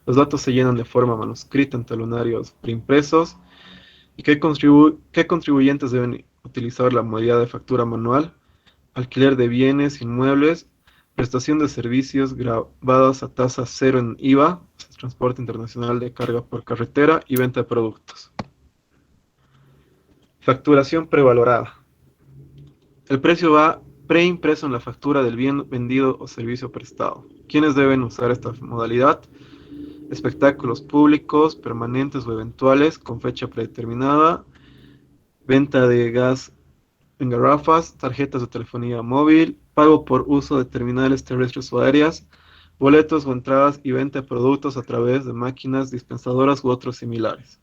Los datos se llenan de forma manuscrita en talonarios preimpresos. ¿Y qué contribuyentes deben utilizar la modalidad de factura manual? Alquiler de bienes, inmuebles, prestación de servicios grabados a tasa cero en IVA, transporte internacional de carga por carretera y venta de productos. Facturación prevalorada. El precio va preimpreso en la factura del bien vendido o servicio prestado. ¿Quiénes deben usar esta modalidad? Espectáculos públicos, permanentes o eventuales, con fecha predeterminada, venta de gas en garrafas, tarjetas de telefonía móvil, pago por uso de terminales terrestres o aéreas, boletos o entradas y venta de productos a través de máquinas dispensadoras u otros similares.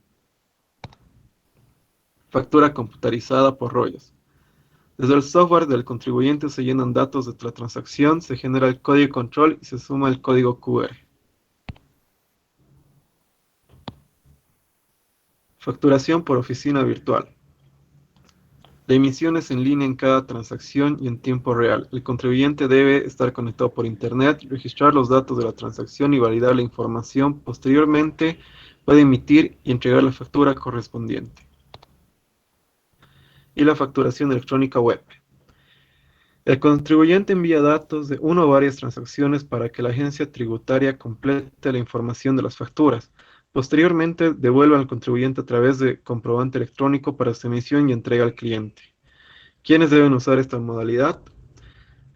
Factura computarizada por rollos. Desde el software del contribuyente se llenan datos de la transacción, se genera el código control y se suma el código QR. Facturación por oficina virtual. La emisión es en línea en cada transacción y en tiempo real. El contribuyente debe estar conectado por Internet, registrar los datos de la transacción y validar la información. Posteriormente, puede emitir y entregar la factura correspondiente. Y la facturación electrónica web. El contribuyente envía datos de una o varias transacciones para que la agencia tributaria complete la información de las facturas. Posteriormente, devuelve al contribuyente a través de comprobante electrónico para su emisión y entrega al cliente. ¿Quiénes deben usar esta modalidad?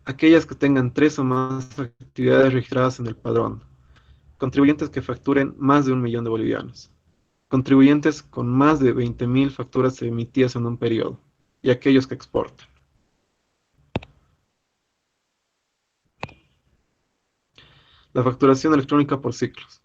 Aquellas que tengan 3 o más actividades registradas en el padrón. Contribuyentes que facturen más de 1 millón de bolivianos. Contribuyentes con más de 20.000 facturas emitidas en un periodo. Y aquellos que exportan. La facturación electrónica por ciclos.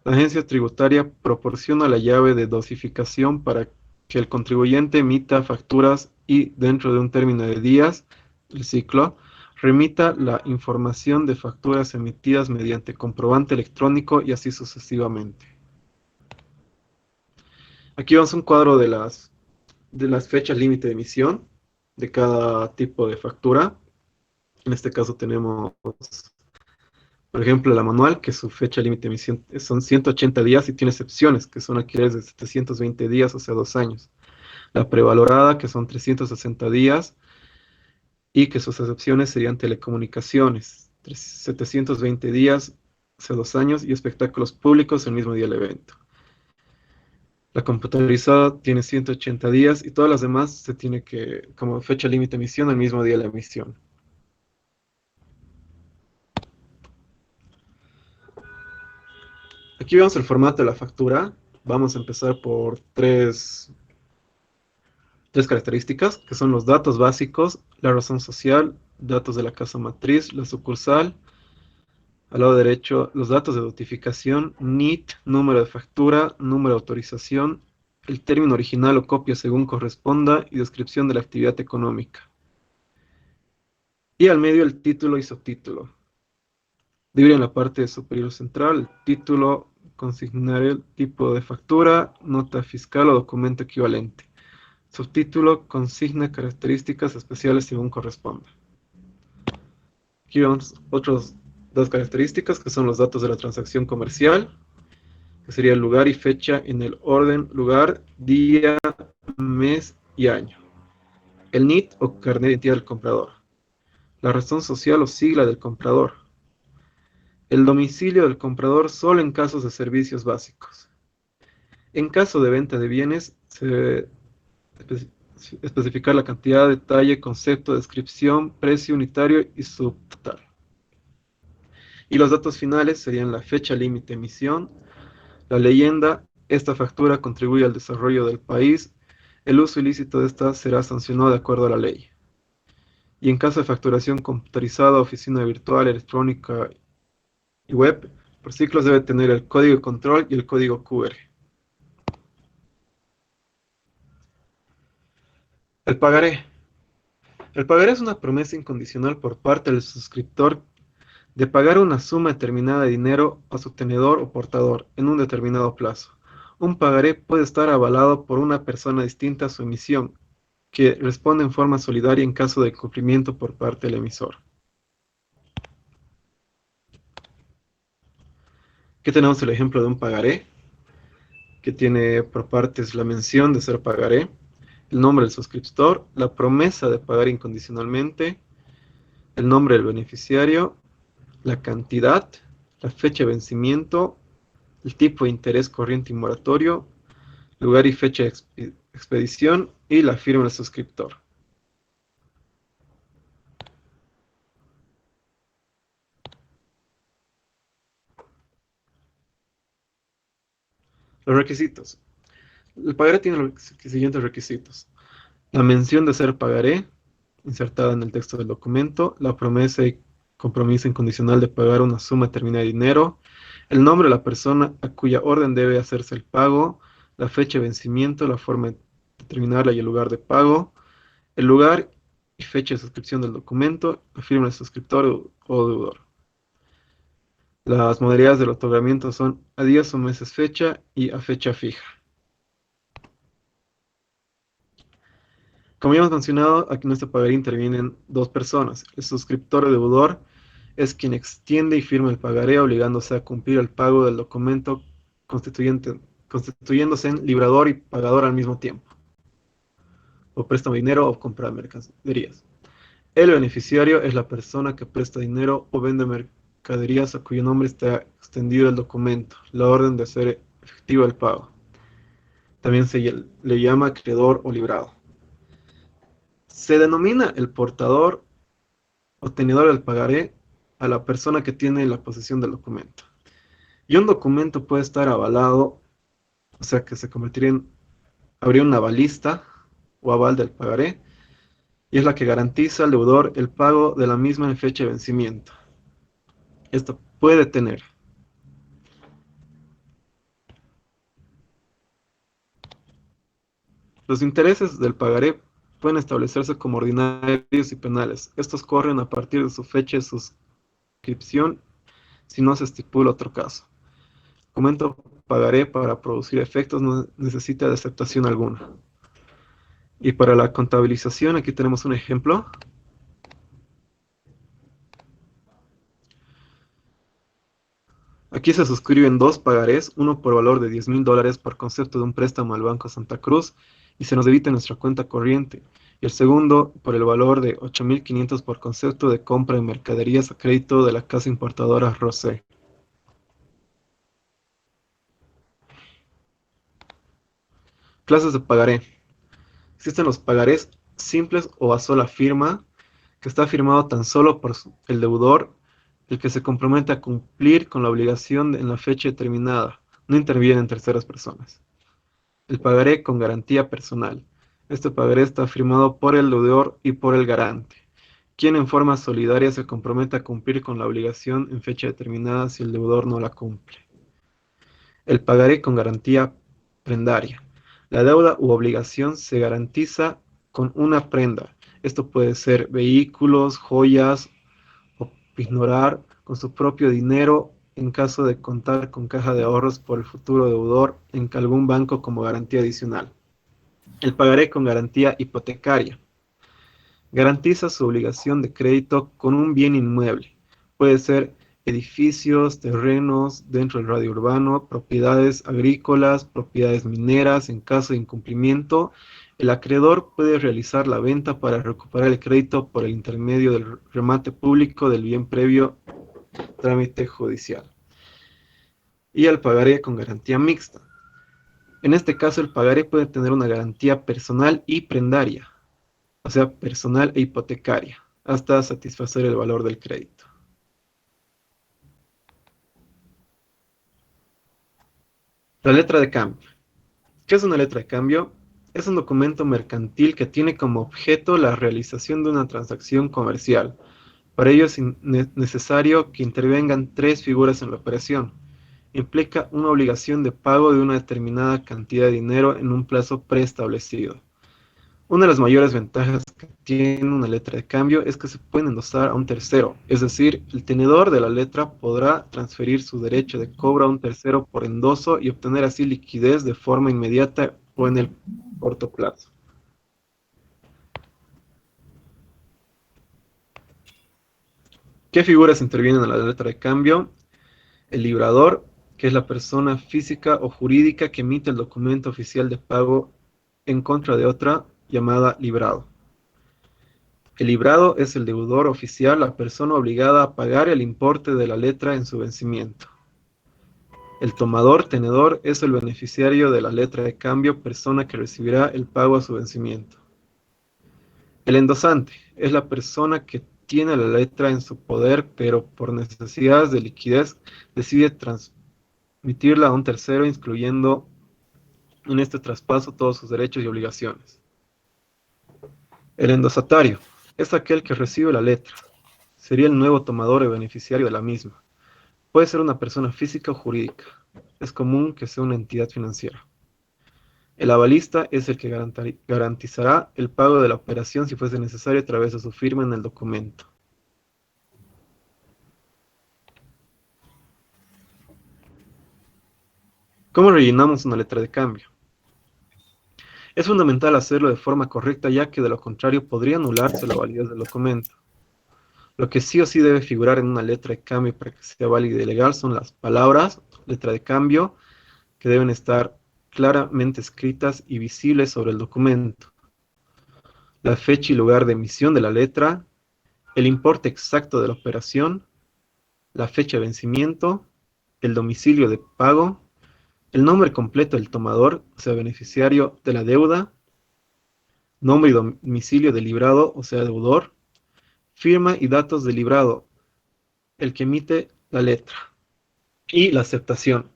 La agencia tributaria proporciona la llave de dosificación para que el contribuyente emita facturas y, dentro de un término de días, el ciclo, remita la información de facturas emitidas mediante comprobante electrónico y así sucesivamente. Aquí vamos a un cuadro de las fechas límite de emisión de cada tipo de factura. En este caso tenemos, por ejemplo, la manual, que su fecha límite de emisión son 180 días y tiene excepciones, que son alquileres de 720 días, o sea, 2 años. La prevalorada, que son 360 días, y que sus excepciones serían telecomunicaciones, 720 días, o sea, 2 años, y espectáculos públicos el mismo día del evento. La computarizada tiene 180 días y todas las demás se tiene que, como fecha límite de emisión, el mismo día de la emisión. Aquí vemos el formato de la factura. Vamos a empezar por tres características, que son los datos básicos, la razón social, datos de la casa matriz, la sucursal. Al lado derecho, los datos de notificación, NIT, número de factura, número de autorización, el término original o copia según corresponda y descripción de la actividad económica. Y al medio el título y subtítulo. Divide en la parte superior central el título, consignar el tipo de factura, nota fiscal o documento equivalente. Subtítulo, consigna características especiales según corresponda. Aquí vemos otras 2 características que son los datos de la transacción comercial, que sería el lugar y fecha en el orden, lugar, día, mes y año. El NIT o carnet de identidad del comprador. La razón social o sigla del comprador. El domicilio del comprador solo en casos de servicios básicos. En caso de venta de bienes, se debe especificar la cantidad, detalle, concepto, descripción, precio unitario y subtotal. Y los datos finales serían la fecha límite de emisión, la leyenda, esta factura contribuye al desarrollo del país, el uso ilícito de esta será sancionado de acuerdo a la ley. Y en caso de facturación computarizada, oficina virtual, electrónica y web, por ciclos debe tener el código de control y el código QR. El pagaré. El pagaré es una promesa incondicional por parte del suscriptor de pagar una suma determinada de dinero a su tenedor o portador en un determinado plazo. Un pagaré puede estar avalado por una persona distinta a su emisión, que responde en forma solidaria en caso de incumplimiento por parte del emisor. Aquí tenemos el ejemplo de un pagaré, que tiene por partes la mención de ser pagaré, el nombre del suscriptor, la promesa de pagar incondicionalmente, el nombre del beneficiario, la cantidad, la fecha de vencimiento, el tipo de interés corriente y moratorio, lugar y fecha de expedición y la firma del suscriptor. Los requisitos. El pagaré tiene los siguientes requisitos. La mención de ser pagaré, insertada en el texto del documento, la promesa y compromiso incondicional de pagar una suma determinada de dinero, el nombre de la persona a cuya orden debe hacerse el pago, la fecha de vencimiento, la forma de determinarla y el lugar de pago, el lugar y fecha de suscripción del documento, la firma del suscriptor o deudor. Las modalidades del otorgamiento son a días o meses fecha y a fecha fija. Como ya hemos mencionado, aquí en este pagaré intervienen dos personas. El suscriptor o deudor es quien extiende y firma el pagaré, obligándose a cumplir el pago del documento constituyéndose en librador y pagador al mismo tiempo, o préstamo de dinero o compra de mercaderías. El beneficiario es la persona que presta dinero o vende mercaderías a cuyo nombre está extendido el documento, la orden de hacer efectivo el pago. También se le llama acreedor o librado. Se denomina el portador o tenedor del pagaré a la persona que tiene la posesión del documento. Y un documento puede estar avalado, o sea que se convertiría en, habría una avalista o aval del pagaré, y es la que garantiza al deudor el pago de la misma en fecha de vencimiento. Esto puede tener los intereses del pagaré pueden establecerse como ordinarios y penales. Estos corren a partir de su fecha de suscripción si no se estipula otro caso. El documento pagaré para producir efectos no necesita de aceptación alguna. Y para la contabilización, aquí tenemos un ejemplo. Aquí se suscriben dos pagarés, uno por valor de $10,000 por concepto de un préstamo al Banco Santa Cruz y se nos debita en nuestra cuenta corriente, y el segundo por el valor de 8.500 por concepto de compra de mercaderías a crédito de la casa importadora Rosé. Clases de pagaré. Existen los pagarés simples o a sola firma, que está firmado tan solo por el deudor, el que se compromete a cumplir con la obligación en la fecha determinada. No intervienen terceras personas. El pagaré con garantía personal. Este pagaré está firmado por el deudor y por el garante, quien en forma solidaria se compromete a cumplir con la obligación en fecha determinada si el deudor no la cumple. El pagaré con garantía prendaria. La deuda u obligación se garantiza con una prenda. Esto puede ser vehículos, joyas o ignorar con su propio dinero en caso de contar con caja de ahorros por el futuro deudor en algún banco como garantía adicional. El pagaré con garantía hipotecaria. Garantiza su obligación de crédito con un bien inmueble. Puede ser edificios, terrenos dentro del radio urbano, propiedades agrícolas, propiedades mineras. En caso de incumplimiento, el acreedor puede realizar la venta para recuperar el crédito por el intermedio del remate público del bien previo trámite judicial. Y el pagaré con garantía mixta. En este caso, el pagaré puede tener una garantía personal y prendaria, o sea, personal e hipotecaria, hasta satisfacer el valor del crédito. La letra de cambio. ¿Qué es una letra de cambio? Es un documento mercantil que tiene como objeto la realización de una transacción comercial. Para ello es necesario que intervengan tres figuras en la operación. Implica una obligación de pago de una determinada cantidad de dinero en un plazo preestablecido. Una de las mayores ventajas que tiene una letra de cambio es que se puede endosar a un tercero, es decir, el tenedor de la letra podrá transferir su derecho de cobro a un tercero por endoso y obtener así liquidez de forma inmediata o en el corto plazo. ¿Qué figuras intervienen en la letra de cambio? El librador, que es la persona física o jurídica que emite el documento oficial de pago en contra de otra, llamada librado. El librado es el deudor oficial, la persona obligada a pagar el importe de la letra en su vencimiento. El tomador, tenedor, es el beneficiario de la letra de cambio, persona que recibirá el pago a su vencimiento. El endosante es la persona que tiene la letra en su poder, pero por necesidades de liquidez decide transmitirla a un tercero, incluyendo en este traspaso todos sus derechos y obligaciones. El endosatario es aquel que recibe la letra. Sería el nuevo tomador y beneficiario de la misma. Puede ser una persona física o jurídica. Es común que sea una entidad financiera. El avalista es el que garantizará el pago de la operación si fuese necesario a través de su firma en el documento. ¿Cómo rellenamos una letra de cambio? Es fundamental hacerlo de forma correcta, ya que de lo contrario podría anularse la validez del documento. Lo que sí o sí debe figurar en una letra de cambio para que sea válida y legal son las palabras, letra de cambio, que deben estar claramente escritas y visibles sobre el documento. La fecha y lugar de emisión de la letra, el importe exacto de la operación, la fecha de vencimiento, el domicilio de pago, el nombre completo del tomador, o sea, beneficiario de la deuda, nombre y domicilio del librado, o sea, deudor, firma y datos del librado, el que emite la letra, y la aceptación,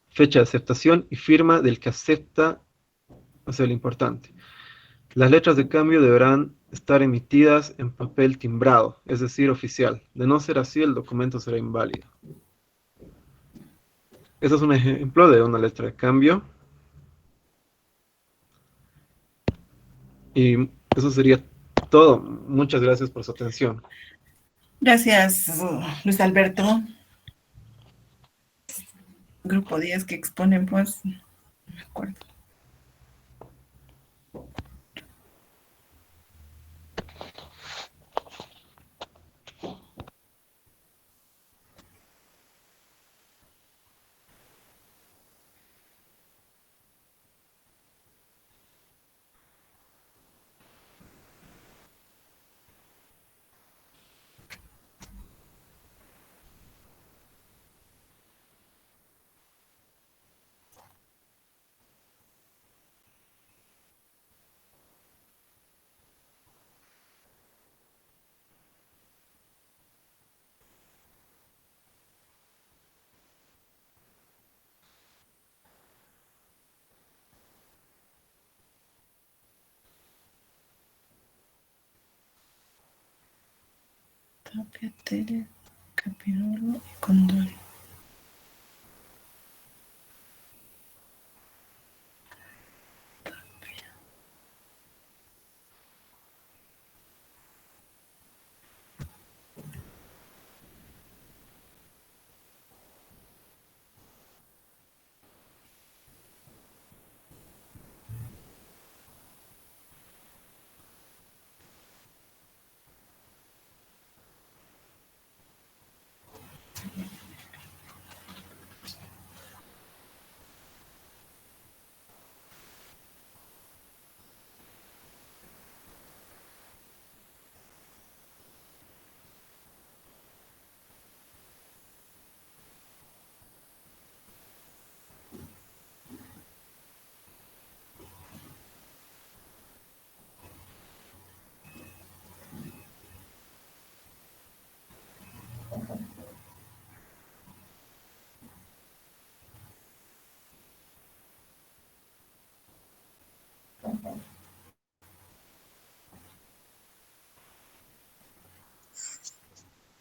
fecha de aceptación y firma del que acepta, o sea, lo importante. Las letras de cambio deberán estar emitidas en papel timbrado, es decir, oficial. De no ser así, el documento será inválido. Este es un ejemplo de una letra de cambio. Y eso sería todo. Muchas gracias por su atención. Gracias, Luis Alberto. Grupo 10 que exponen, pues, no me acuerdo. Tapia, Tere, Capirolo y Condori.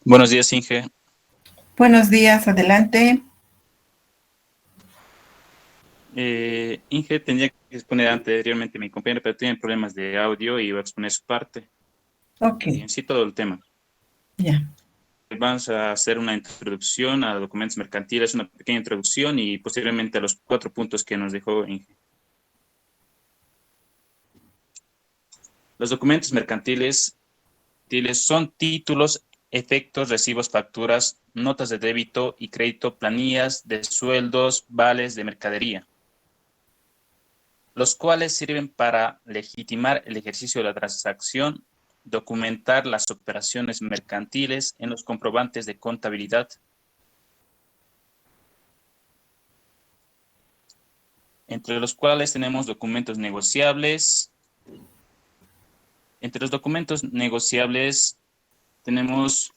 Buenos días, Inge. Buenos días, adelante. Inge tenía que exponer anteriormente mi compañero, pero tiene problemas de audio y va a exponer su parte. Ok. Y en sí todo el tema. Ya. Vamos a hacer una introducción a documentos mercantiles, una pequeña introducción y posteriormente a los 4 puntos que nos dejó Inge. Los documentos mercantiles son títulos, efectos, recibos, facturas, notas de débito y crédito, planillas de sueldos, vales de mercadería, los cuales sirven para legitimar el ejercicio de la transacción, documentar las operaciones mercantiles en los comprobantes de contabilidad, entre los cuales tenemos documentos negociables. Entre los documentos negociables tenemos,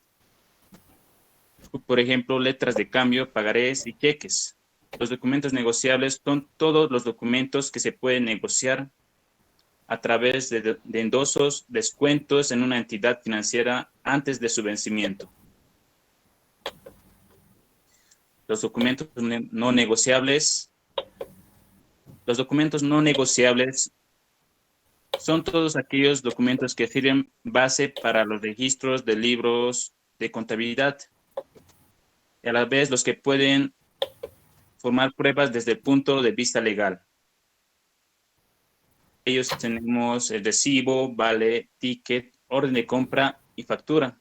por ejemplo, letras de cambio, pagarés y cheques. Los documentos negociables son todos los documentos que se pueden negociar a través de endosos, descuentos en una entidad financiera antes de su vencimiento. Los documentos no negociables. Los documentos no negociables son todos aquellos documentos que sirven base para los registros de libros de contabilidad y a la vez los que pueden formar pruebas desde el punto de vista legal. ellos tenemos el recibo, vale, ticket, orden de compra y factura.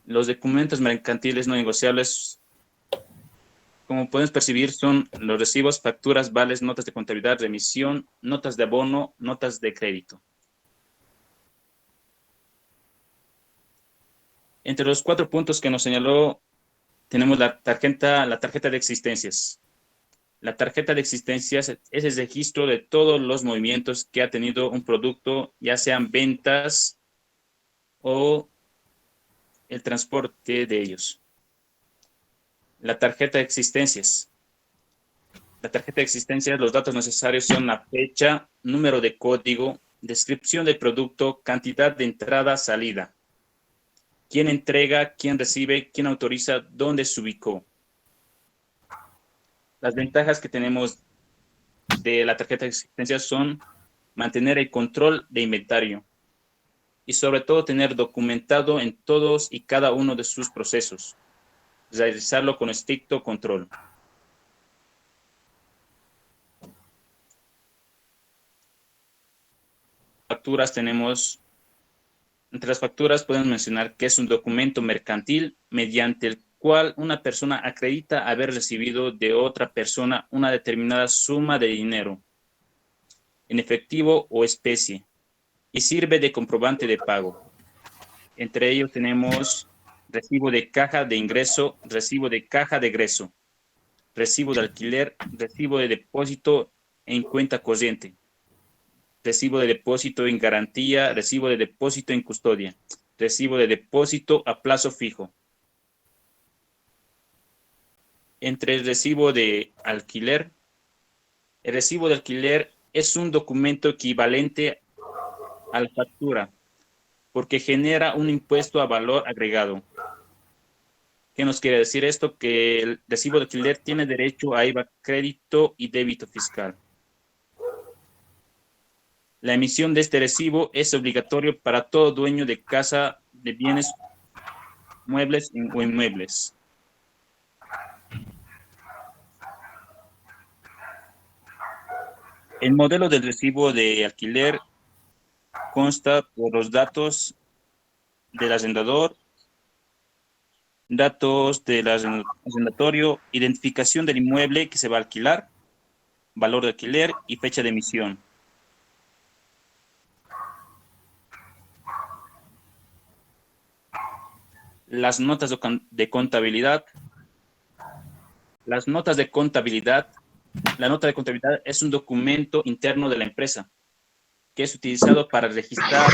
Los documentos mercantiles no negociables, como puedes percibir, son los recibos, facturas, vales, notas de contabilidad, remisión, notas de abono, notas de crédito. Entre los 4 puntos que nos señaló, tenemos la tarjeta de existencias. La tarjeta de existencias es el registro de todos los movimientos que ha tenido un producto, ya sean ventas o el transporte de ellos. La tarjeta de existencias. La tarjeta de existencias, los datos necesarios son la fecha, número de código, descripción del producto, cantidad de entrada, salida. Quién entrega, quién recibe, quién autoriza, dónde se ubicó. Las ventajas que tenemos de la tarjeta de existencia son mantener el control de inventario y sobre todo tener documentado en todos y cada uno de sus procesos, realizarlo con estricto control. Facturas tenemos, entre las facturas podemos mencionar que es un documento mercantil mediante el cual una persona acredita haber recibido de otra persona una determinada suma de dinero, en efectivo o especie, y sirve de comprobante de pago. Entre ellos tenemos recibo de caja de ingreso, recibo de caja de egreso, recibo de alquiler, recibo de depósito en cuenta corriente, recibo de depósito en garantía, recibo de depósito en custodia, recibo de depósito a plazo fijo. Entre el recibo de alquiler, el recibo de alquiler es un documento equivalente a la factura, porque genera un impuesto a valor agregado. ¿Qué nos quiere decir esto? Que el recibo de alquiler tiene derecho a IVA, crédito y débito fiscal. La emisión de este recibo es obligatorio para todo dueño de casa de bienes muebles o inmuebles. El modelo del recibo de alquiler consta por los datos del arrendador, datos del arrendatario, identificación del inmueble que se va a alquilar, valor de alquiler y fecha de emisión. Las notas de contabilidad. Las notas de contabilidad. La nota de contabilidad es un documento interno de la empresa que es utilizado para registrar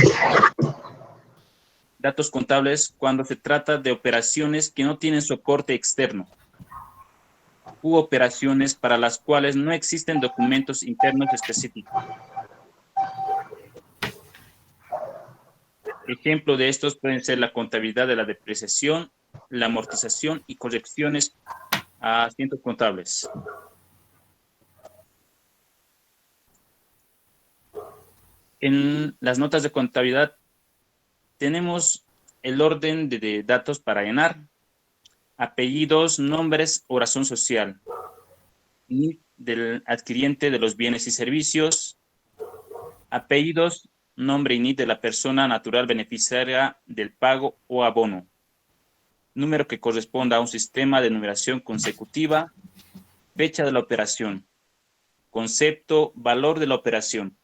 datos contables cuando se trata de operaciones que no tienen soporte externo u operaciones para las cuales no existen documentos internos específicos. Ejemplo de estos pueden ser la contabilidad de la depreciación, la amortización y correcciones a asientos contables. En las notas de contabilidad tenemos el orden de datos para llenar, apellidos, nombres o razón social, y del adquiriente de los bienes y servicios, apellidos, nombre y NID de la persona natural beneficiaria del pago o abono, número que corresponda a un sistema de numeración consecutiva, fecha de la operación, concepto, valor de la operación,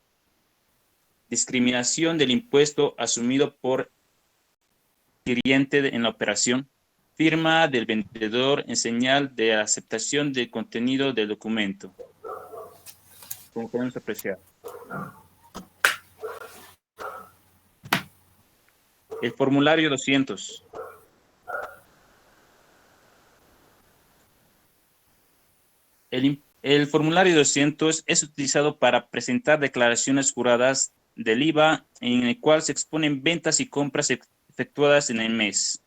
discriminación del impuesto asumido por el cliente en la operación, firma del vendedor en señal de aceptación del contenido del documento. Como podemos apreciar. El formulario 200. El formulario 200 es utilizado para presentar declaraciones juradas del IVA en el cual se exponen ventas y compras efectuadas en el mes.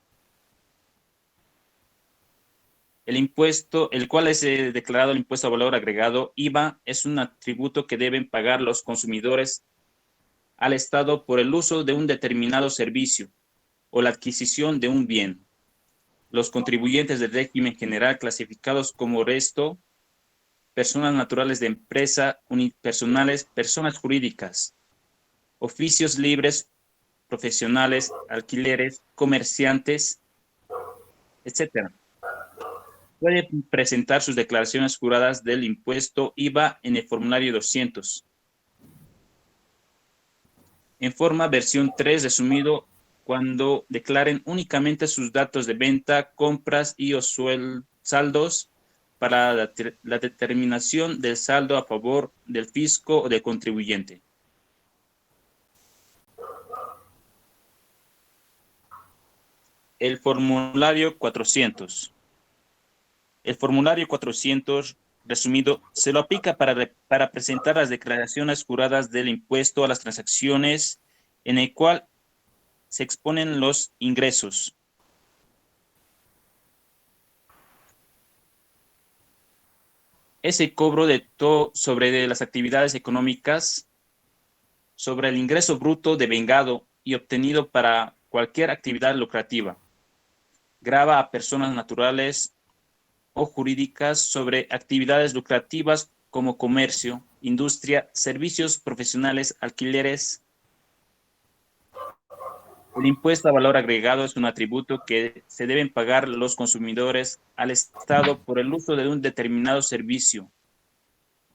El impuesto, el cual es declarado el impuesto a valor agregado, IVA, es un atributo que deben pagar los consumidores al Estado por el uso de un determinado servicio o la adquisición de un bien. Los contribuyentes del régimen general clasificados como resto personas naturales de empresa, unipersonales, personas jurídicas, oficios libres, profesionales, alquileres, comerciantes, etc. Puede presentar sus declaraciones juradas del impuesto IVA en el formulario 200. En forma versión 3 resumido cuando declaren únicamente sus datos de venta, compras y o saldos para la determinación del saldo a favor del fisco o del contribuyente. El formulario 400. El formulario 400, resumido, se lo aplica para presentar las declaraciones juradas del impuesto a las transacciones en el cual se exponen los ingresos. Ese cobro sobre las actividades económicas, sobre el ingreso bruto devengado y obtenido para cualquier actividad lucrativa. Grava a personas naturales o jurídicas sobre actividades lucrativas como comercio, industria, servicios profesionales, alquileres. El impuesto a valor agregado es un atributo que se deben pagar los consumidores al Estado por el uso de un determinado servicio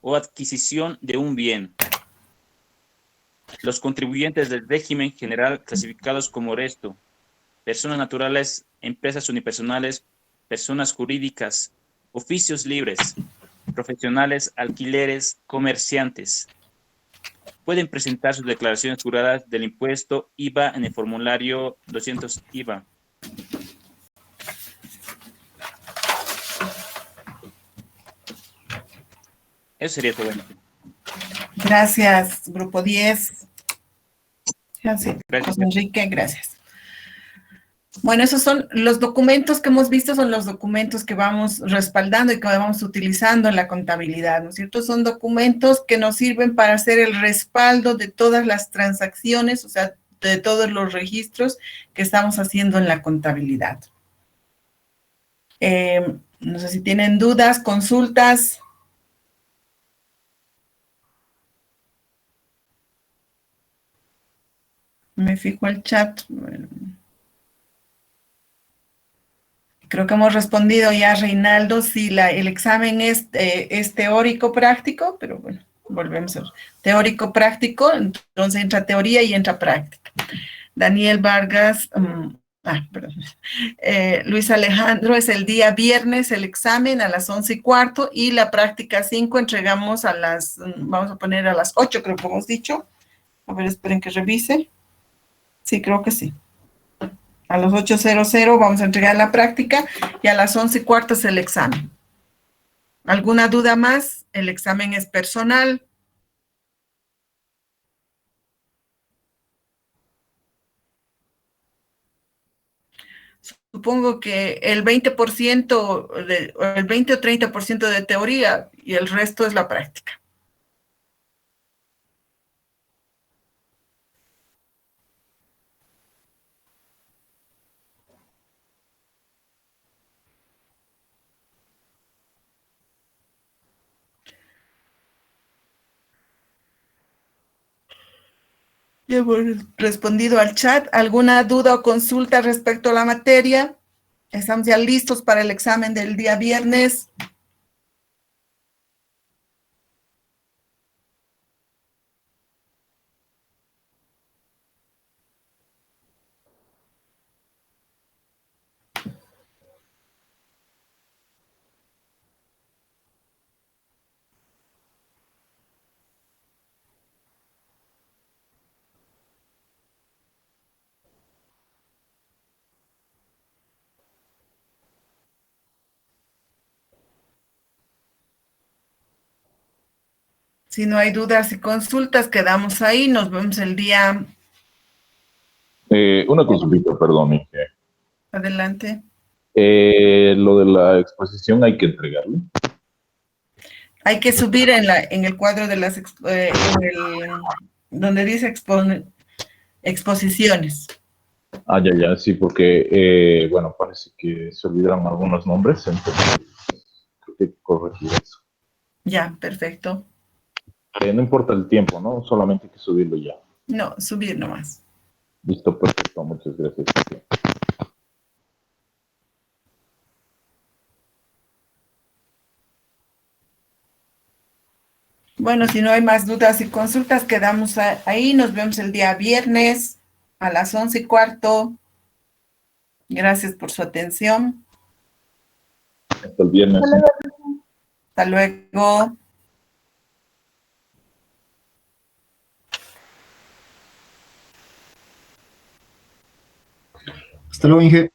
o adquisición de un bien. Los contribuyentes del régimen general clasificados como resto, personas naturales, empresas unipersonales, personas jurídicas, oficios libres, profesionales, alquileres, comerciantes, pueden presentar sus declaraciones juradas del impuesto IVA en el formulario 200 IVA. Eso sería todo. Gracias, Grupo 10. Gracias, Gracias. José Enrique, gracias. Bueno, esos son los documentos que hemos visto, son los documentos que vamos respaldando y que vamos utilizando en la contabilidad, ¿no es cierto? Son documentos que nos sirven para hacer el respaldo de todas las transacciones, o sea, de todos los registros que estamos haciendo en la contabilidad. No sé si tienen dudas, consultas. Me fijo el chat. Bueno. Creo que hemos respondido ya, Reinaldo, si el examen es teórico práctico, pero bueno, volvemos a ver. Teórico práctico, entonces entra teoría y entra práctica. Daniel Vargas, perdón. Luis Alejandro, es el día viernes el examen a las 11:15 y la práctica 5 entregamos vamos a poner a las 8, creo que hemos dicho. A ver, esperen que revise. Sí, creo que sí. A las 8:00 vamos a entregar la práctica y a las 11:15 es el examen. ¿Alguna duda más? El examen es personal. Supongo que el 20%, el 20 o 30% de teoría y el resto es la práctica. Ya hemos respondido al chat. ¿Alguna duda o consulta respecto a la materia? ¿Estamos ya listos para el examen del día viernes? Si no hay dudas y consultas, quedamos ahí. Nos vemos el día. Una consulta, perdón, Inge. Adelante. Lo de la exposición hay que entregarlo. Hay que subir en el cuadro de las donde dice exposiciones. Ya, sí, porque, bueno, parece que se olvidaron algunos nombres, entonces creo que hay que corregir eso. Ya, perfecto. No importa el tiempo, ¿no? Solamente hay que subirlo ya. No, subir nomás. Listo, perfecto. Muchas gracias. Bueno, si no hay más dudas y consultas, quedamos ahí. Nos vemos el día viernes a las 11:15. Gracias por su atención. Hasta el viernes. Hasta luego. Hasta luego, Inge.